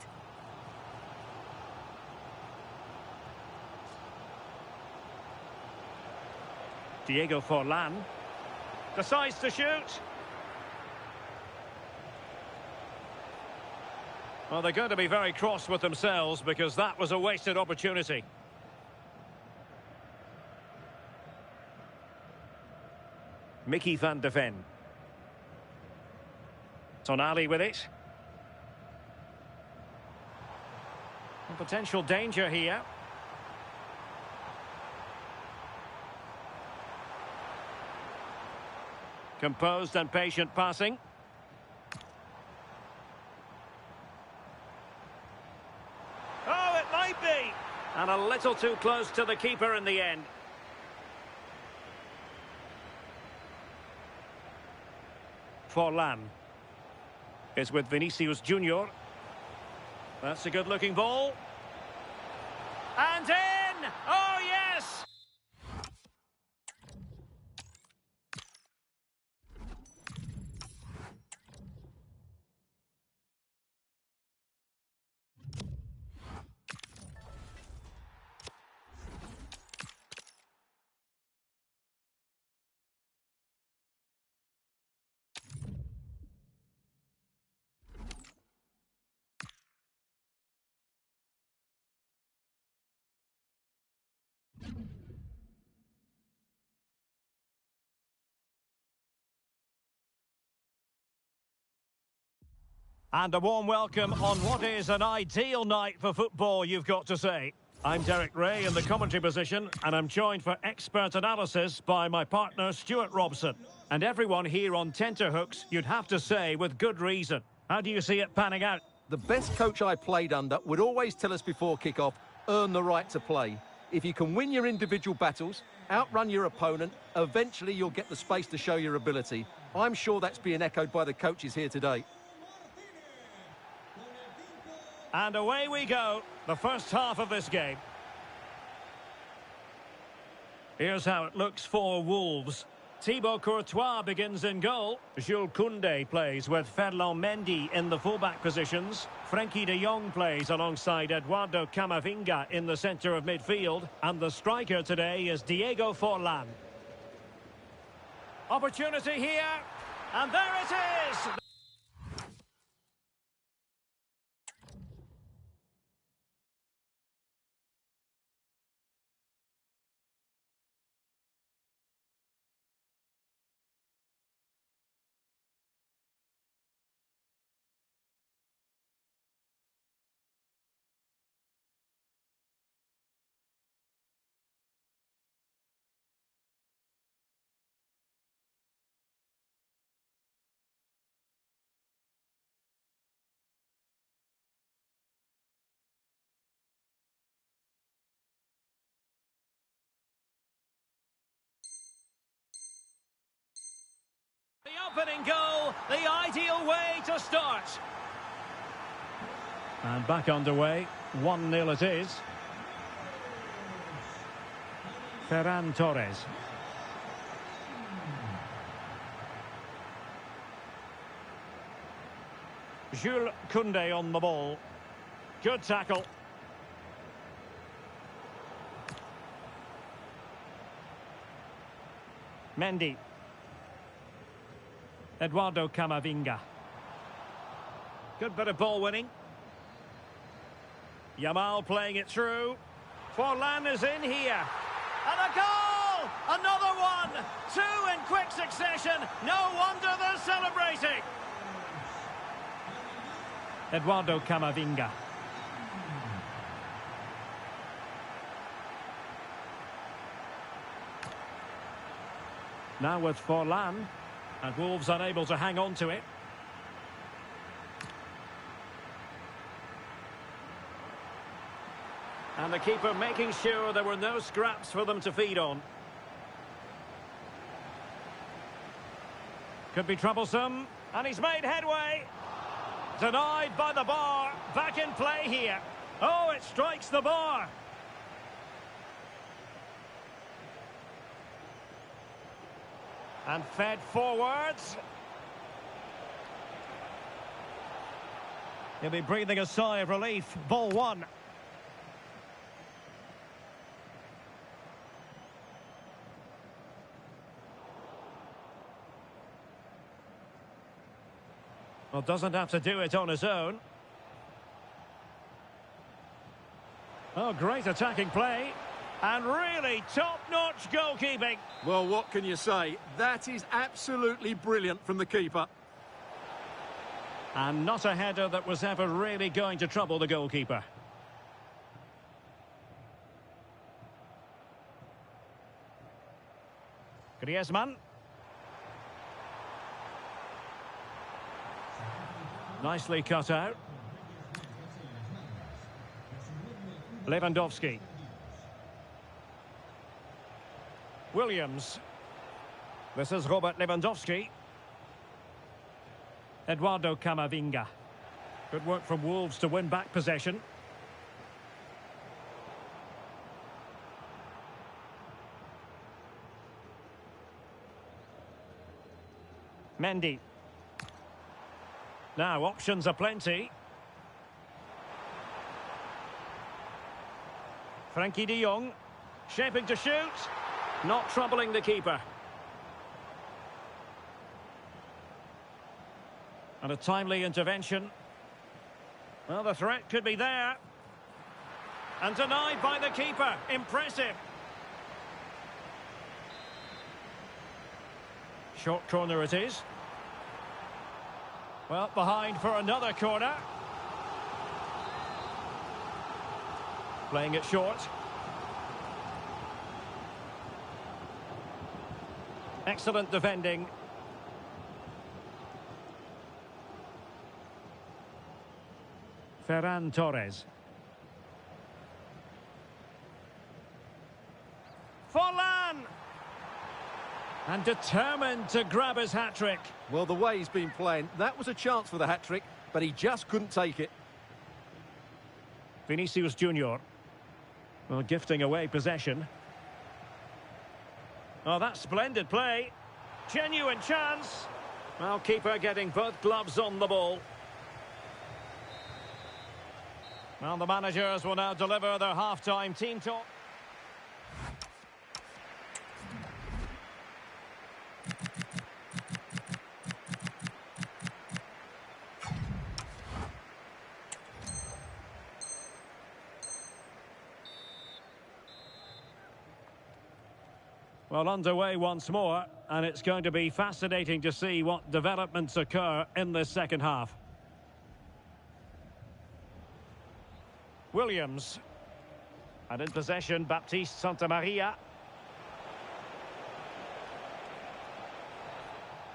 Diego Forlan decides to shoot. Well, they're going to be very cross with themselves because that was a wasted opportunity. Mickey van de Ven. Tonali with it. A potential danger here. Composed and patient passing. Oh, it might be! And a little too close to the keeper in the end. Forlan is with Vinicius Junior. That's a good-looking ball. And in! Oh, yes! And a warm welcome on what is an ideal night for football, you've got to say. I'm Derek Ray in the commentary position, and I'm joined for expert analysis by my partner Stuart Robson. And everyone here on tenterhooks, you'd have to say with good reason. How do you see it panning out? The best coach I played under would always tell us before kick-off, earn the right to play. If you can win your individual battles, outrun your opponent, eventually you'll get the space to show your ability. I'm sure that's being echoed by the coaches here today. And away we go, the first half of this game. Here's how it looks for Wolves. Thibaut Courtois begins in goal. Jules Koundé plays with Ferland Mendy in the fullback positions. Frenkie de Jong plays alongside Eduardo Camavinga in the centre of midfield. And the striker today is Diego Forlan. Opportunity here. And there it is! The opening goal, the ideal way to start. And back underway, 1-0 it is. Ferran Torres. Jules Koundé on the ball. Good tackle. Mendy. Eduardo Camavinga. Good bit of ball winning. Yamal playing it through. Forlan is in here. And a goal! Another one! Two in quick succession. No wonder they're celebrating. Eduardo Camavinga. Now with Forlan. And Wolves unable to hang on to it. And the keeper making sure there were no scraps for them to feed on. Could be troublesome. And he's made headway. Denied by the bar. Back in play here. Oh, it strikes the bar. And fed forwards. He'll be breathing a sigh of relief. Ball one. Well, doesn't have to do it on his own. Oh, great attacking play. And really top-notch goalkeeping. Well, what can you say? That is absolutely brilliant from the keeper. And not a header that was ever really going to trouble the goalkeeper. Griezmann. Nicely cut out. Lewandowski. Williams. This is Robert Lewandowski. Eduardo Camavinga. Good work from Wolves to win back possession. Mendy. Now options are plenty. Frenkie de Jong. Shaping to shoot. Not troubling the keeper. And a timely intervention. Well, the threat could be there. And denied by the keeper. Impressive. Short corner it is. Well, behind for another corner. Playing it short. Excellent defending. Ferran Torres. Forlan! And determined to grab his hat-trick. Well, the way he's been playing, that was a chance for the hat-trick, but he just couldn't take it. Vinicius Junior. Well, gifting away possession. Oh, that's splendid play. Genuine chance. Well, keeper getting both gloves on the ball. Well, the managers will now deliver their half-time team talk. Well, underway once more, and it's going to be fascinating to see what developments occur in this second half. Williams. And in possession, Baptiste Santamaria.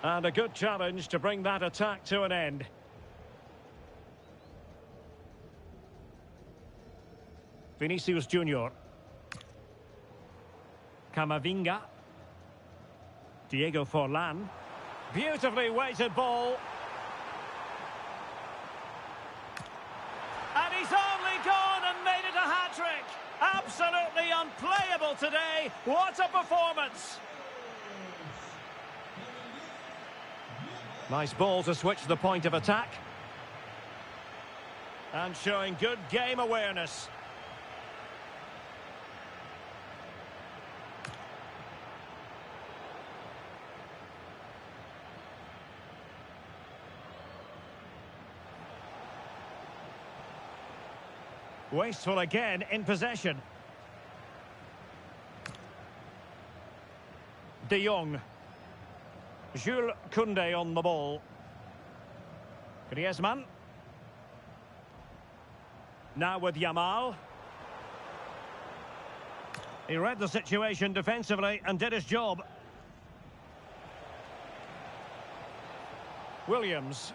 And a good challenge to bring that attack to an end. Vinicius Junior. Camavinga. Diego Forlan. Beautifully weighted ball. And he's only gone and made it a hat-trick. Absolutely unplayable today. What a performance. Nice ball to switch the point of attack. And showing good game awareness. Wasteful again in possession. De Jong. Jules Koundé on the ball. Griezmann. Now with Yamal. He read the situation defensively and did his job. Williams.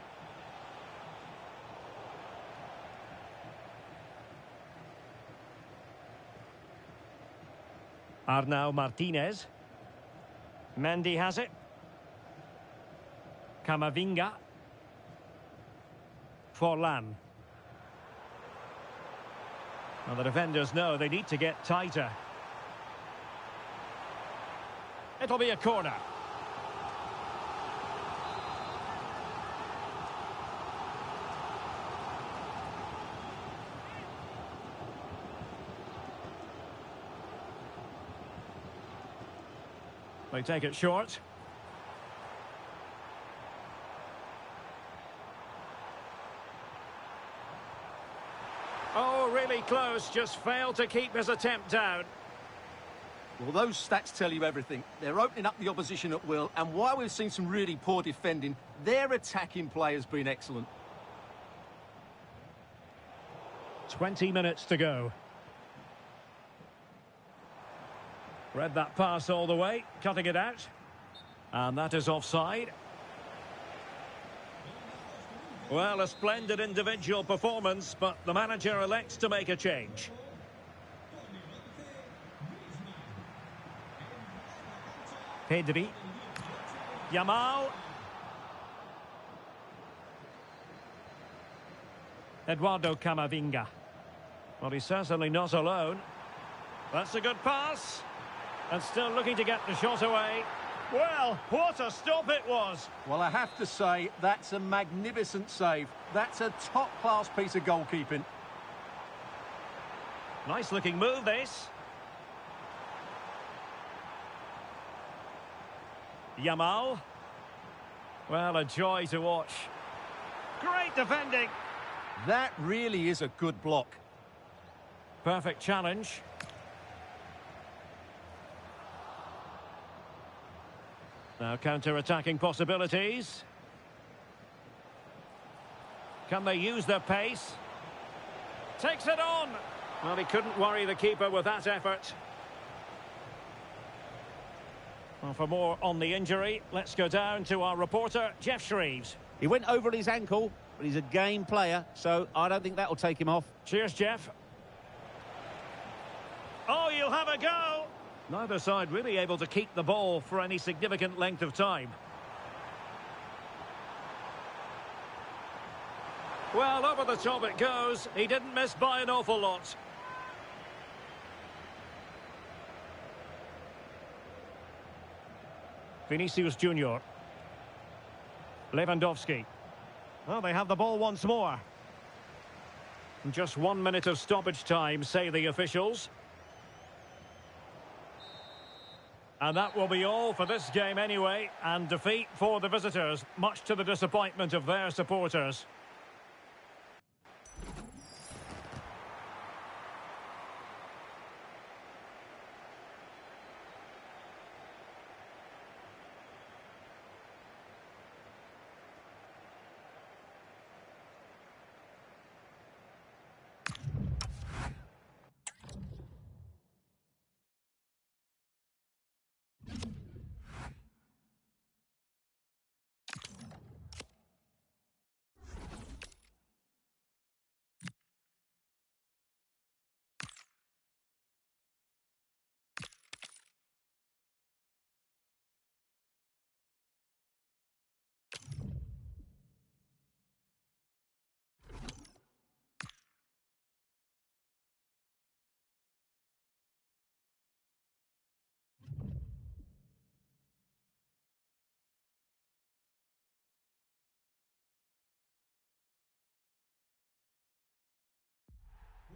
Arnau Martinez. Mendy has it. Camavinga. Forlan. Well, the defenders know they need to get tighter. It'll be a corner. They take it short. Oh, really close. Just failed to keep his attempt down. Well, those stats tell you everything. They're opening up the opposition at will, and while we've seen some really poor defending, their attacking play has been excellent. 20 minutes to go. Read that pass all the way, cutting it out. And that is offside. Well, a splendid individual performance, but the manager elects to make a change. Pedri. Yamal. Eduardo Camavinga. Well, he's certainly not alone. That's a good pass. And still looking to get the shot away. Well, what a stop it was. Well, I have to say, that's a magnificent save. That's a top-class piece of goalkeeping. Nice-looking move, this. Yamal. Well, a joy to watch. Great defending. That really is a good block. Perfect challenge. Now counter-attacking possibilities. Can they use their pace? Takes it on. Well, he couldn't worry the keeper with that effort. Well, for more on the injury, let's go down to our reporter, Jeff Shreves. He went over his ankle, but he's a game player, so I don't think that will take him off. Cheers, Jeff. Oh, you'll have a go. Neither side really able to keep the ball for any significant length of time. Well, over the top it goes. He didn't miss by an awful lot. Vinicius Junior. Lewandowski. Well, they have the ball once more. Just 1 minute of stoppage time, say the officials. And that will be all for this game anyway. And defeat for the visitors, much to the disappointment of their supporters.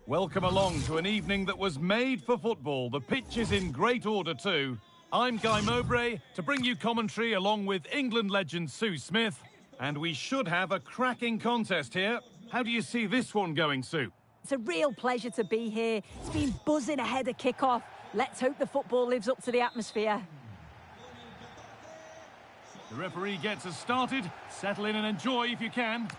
Welcome along to an evening that was made for football. The pitch is in great order too. I'm Guy Mowbray to bring you commentary along with England legend Sue Smith. And we should have a cracking contest here. How do you see this one going, Sue? It's a real pleasure to be here. It's been buzzing ahead of kick-off. Let's hope the football lives up to the atmosphere. The referee gets us started. Settle in and enjoy if you can.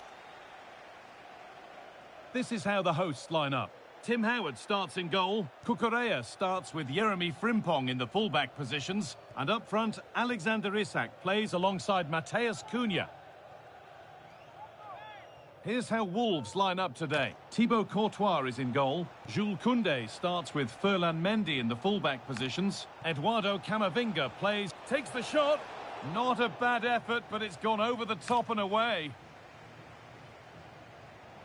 This is how the hosts line up. Tim Howard starts in goal. Cucurella starts with Jeremy Frimpong in the fullback positions. And up front, Alexander Isak plays alongside Mateus Cunha. Here's how Wolves line up today. Thibaut Courtois is in goal. Jules Koundé starts with Ferland Mendy in the fullback positions. Eduardo Camavinga takes the shot. Not a bad effort, but it's gone over the top and away.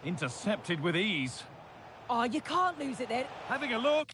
Intercepted with ease. Oh, you can't lose it there. Having a look.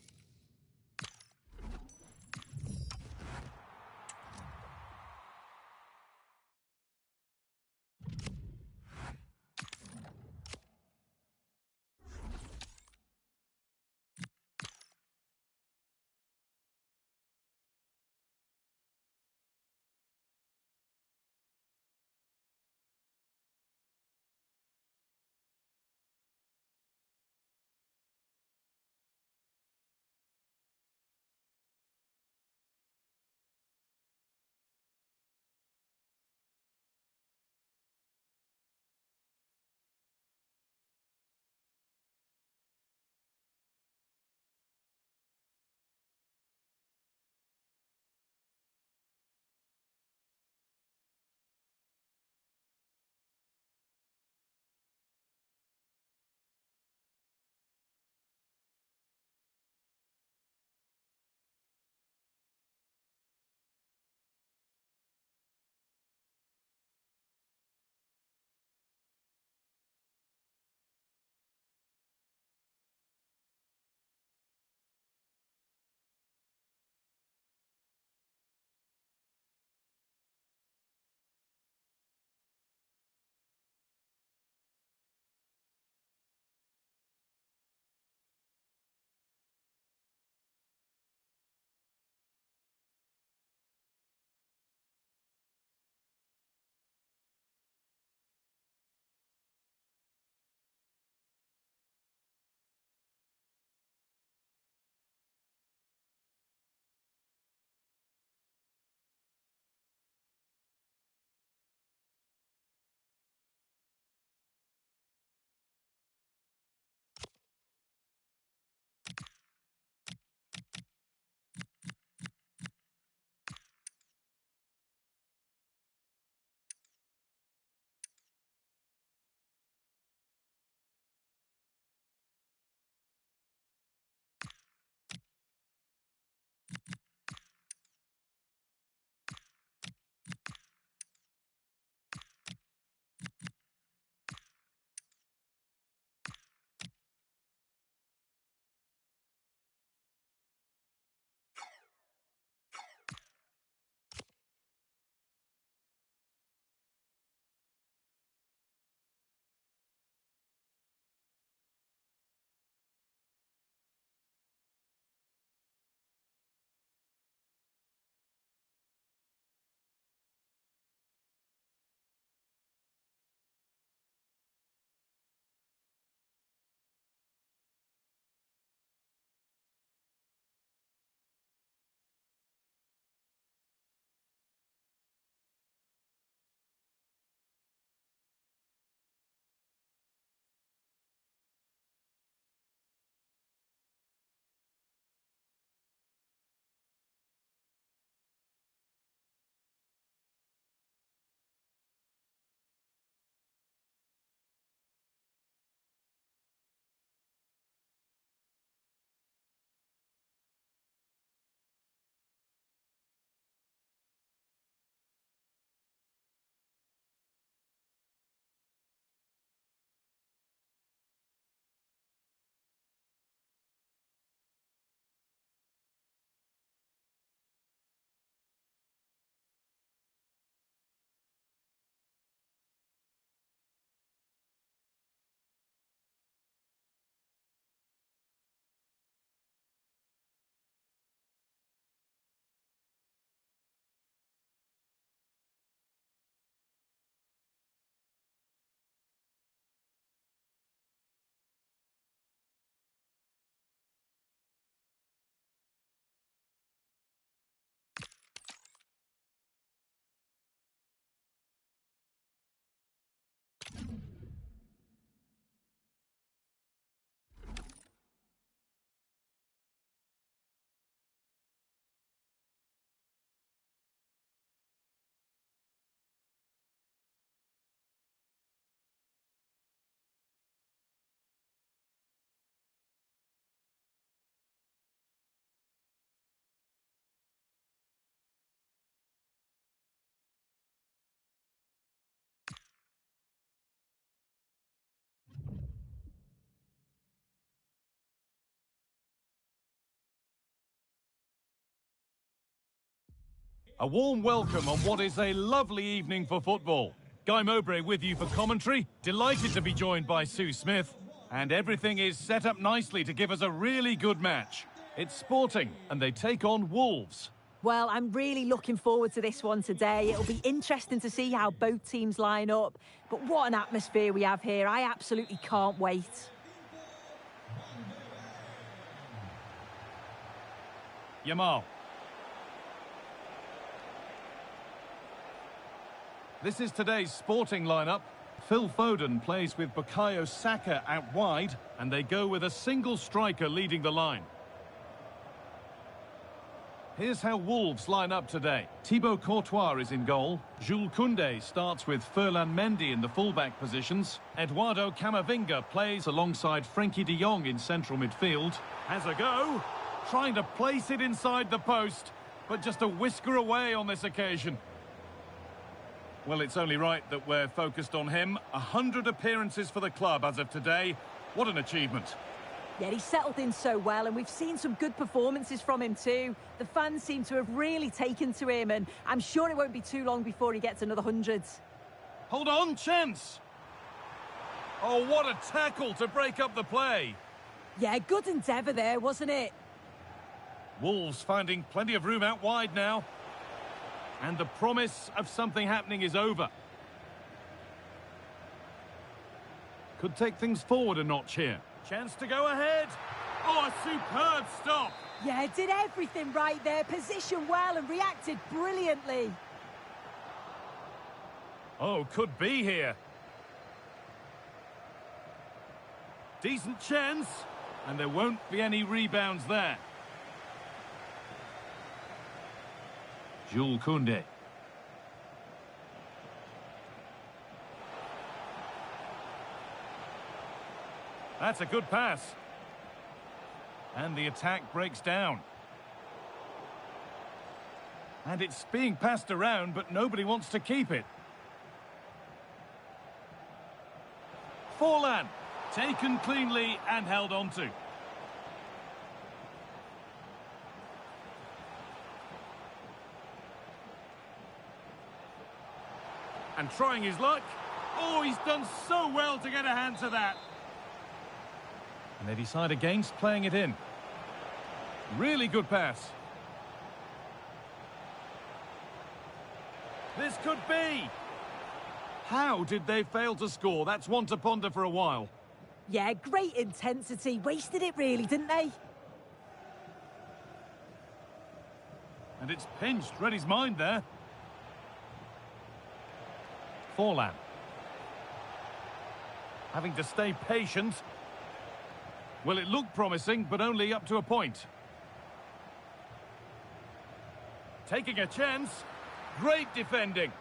A warm welcome on what is a lovely evening for football. Guy Mowbray with you for commentary. Delighted to be joined by Sue Smith. And everything is set up nicely to give us a really good match. It's Sporting, and they take on Wolves. Well, I'm really looking forward to this one today. It'll be interesting to see how both teams line up. But what an atmosphere we have here. I absolutely can't wait. Yamal. This is today's Sporting lineup. Phil Foden plays with Bukayo Saka out wide, and they go with a single striker leading the line. Here's how Wolves line up today. Thibaut Courtois is in goal. Jules Koundé starts with Ferland Mendy in the fullback positions. Eduardo Camavinga plays alongside Frenkie de Jong in central midfield. Has a go, trying to place it inside the post, but just a whisker away on this occasion. Well, it's only right that we're focused on him. 100 appearances for the club as of today. What an achievement. Yeah, he's settled in so well, and we've seen some good performances from him too. The fans seem to have really taken to him, and I'm sure it won't be too long before he gets another 100. Hold on, chance! Oh, what a tackle to break up the play. Yeah, good endeavour there, wasn't it? Wolves finding plenty of room out wide now. And the promise of something happening is over. Could take things forward a notch here. Chance to go ahead. Oh, a superb stop. Yeah, did everything right there. Positioned well and reacted brilliantly. Oh, could be here. Decent chance. And there won't be any rebounds there. Jules Koundé. That's a good pass. And the attack breaks down. And it's being passed around, but nobody wants to keep it. Forlan, taken cleanly and held on to. And trying his luck. Oh, he's done so well to get a hand to that. And they decide against playing it in. Really good pass. This could be. How did they fail to score? That's one to ponder for a while. Yeah, great intensity. Wasted it really, didn't they? And it's pinched. Read his mind there. Forlan. Having to stay patient. Well, it looked promising, but only up to a point. Taking a chance. Great defending.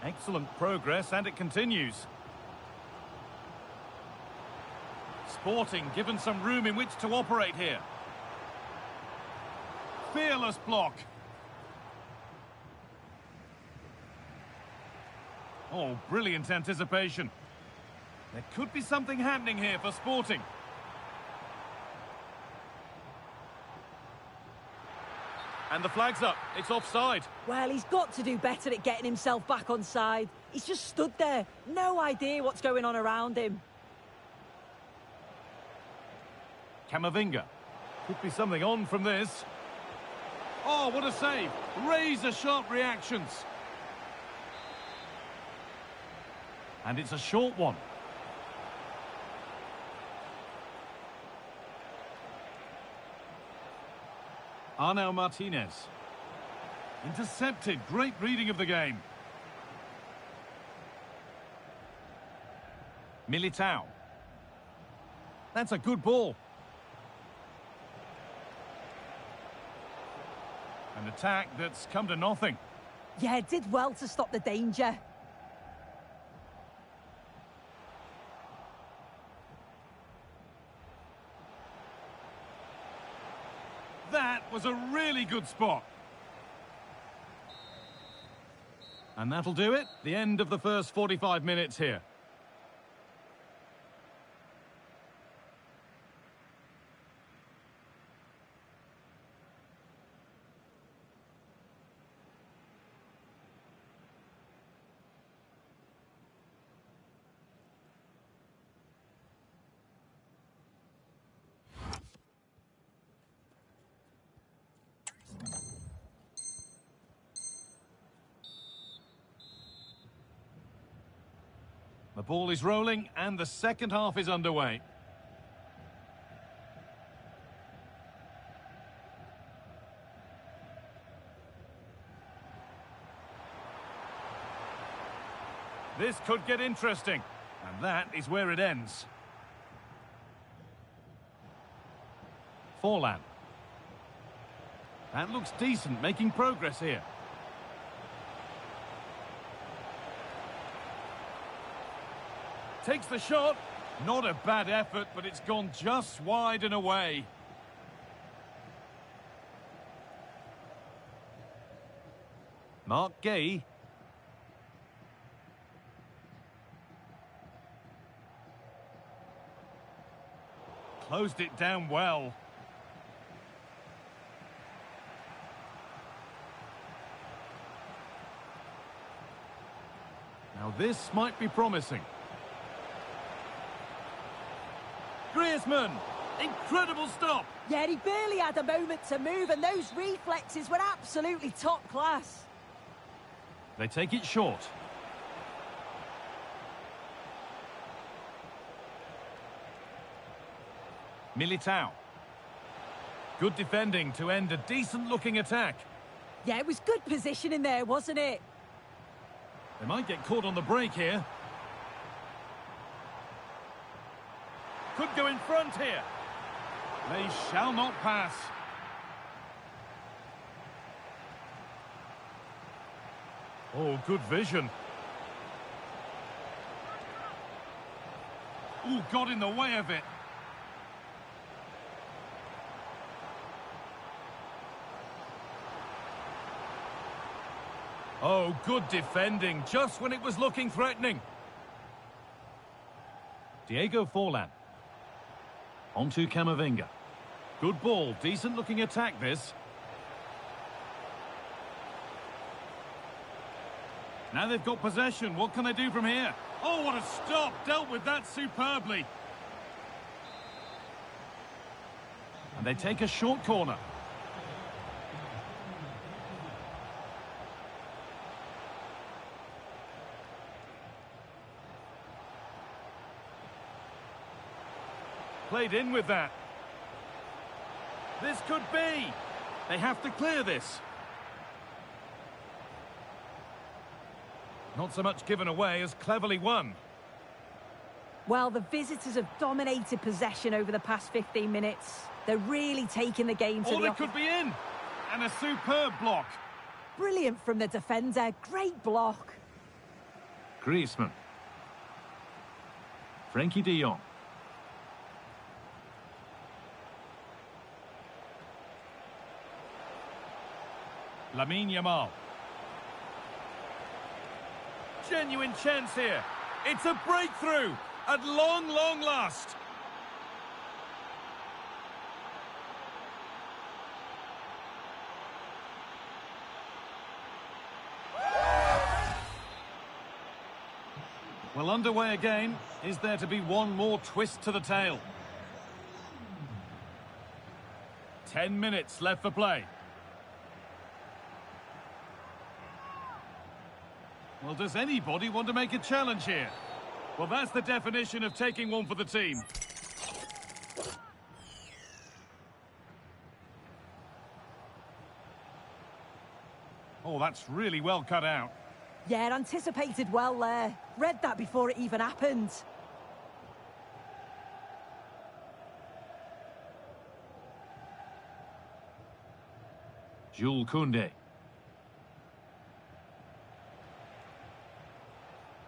Excellent progress, and it continues. Sporting given some room in which to operate here. Fearless block. Oh, brilliant anticipation. There could be something happening here for Sporting. And the flag's up. It's offside. Well, he's got to do better at getting himself back on side. He's just stood there. No idea what's going on around him. Camavinga. Could be something on from this. Oh, what a save. Razor-sharp reactions. And it's a short one. Arnau Martinez. Intercepted. Great reading of the game. Militao. That's a good ball. An attack that's come to nothing. Yeah, did well to stop the danger. That was a really good spot. And that'll do it. The end of the first 45 minutes here. ball is rolling and the second half is underway. This could get interesting, and that is where it ends. Forlan. That looks decent, making progress here. Takes the shot. Not a bad effort, but it's gone just wide and away. Mark Gay. Closed it down well. Now this might be promising. Griezmann! Incredible stop! Yeah, he barely had a moment to move, and those reflexes were absolutely top class. They take it short. Militao. Good defending to end a decent-looking attack. Yeah, it was good positioning there, wasn't it? They might get caught on the break here. Could go in front here. They shall not pass. Oh, good vision. Oh, got in the way of it. Oh, good defending, just when it was looking threatening. Diego Forlan. On to Camavinga. Good ball, decent-looking attack, this. Now they've got possession, what can they do from here? Oh, what a stop, dealt with that superbly. And they take a short corner. Played in with that. This could be. They have to clear this. Not so much given away as cleverly won. Well, the visitors have dominated possession over the past 15 minutes. They're really taking the game to Oh, they could be in. And a superb block. Brilliant from the defender. Great block. Griezmann. Frenkie de Jong. Lamine Yamal. Genuine chance here. It's a breakthrough at long, long last. Well, underway again. Is there to be one more twist to the tale? 10 minutes left for play. Well, does anybody want to make a challenge here? Well, that's the definition of taking one for the team. Oh, that's really well cut out. Yeah, anticipated well there. Read that before it even happened. Jules Koundé.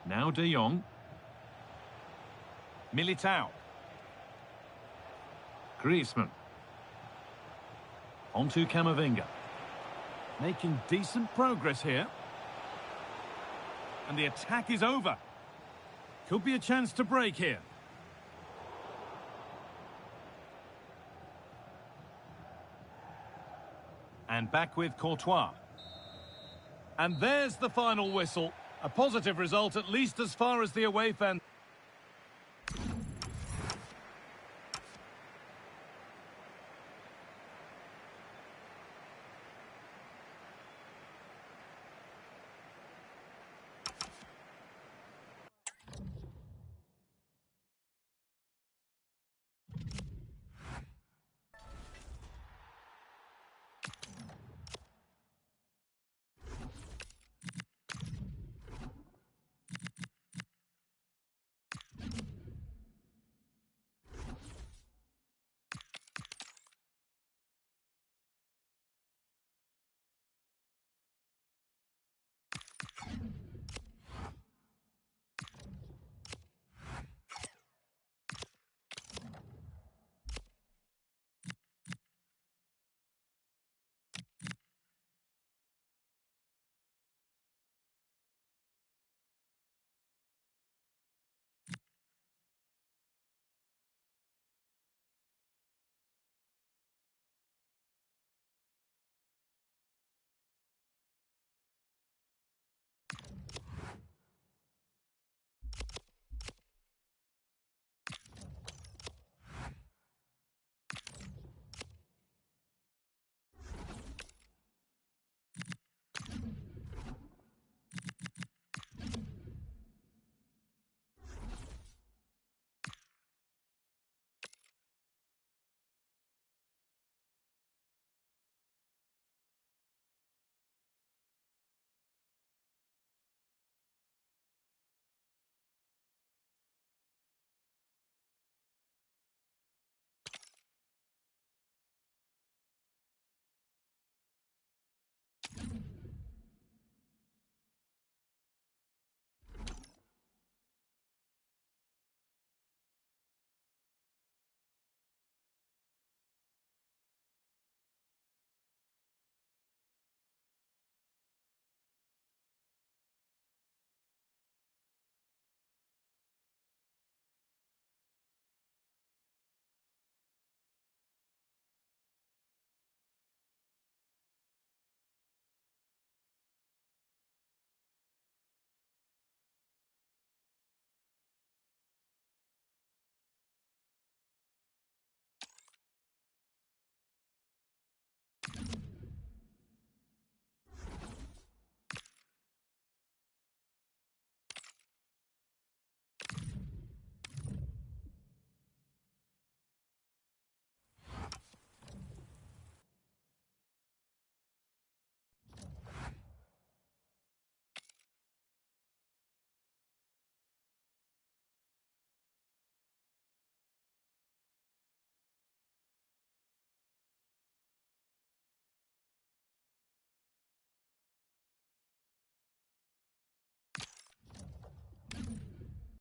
Now De Jong. Militao. Griezmann. On to Camavinga. Making decent progress here. And the attack is over. Could be a chance to break here. And back with Courtois. And there's the final whistle. A positive result, at least as far as the away fans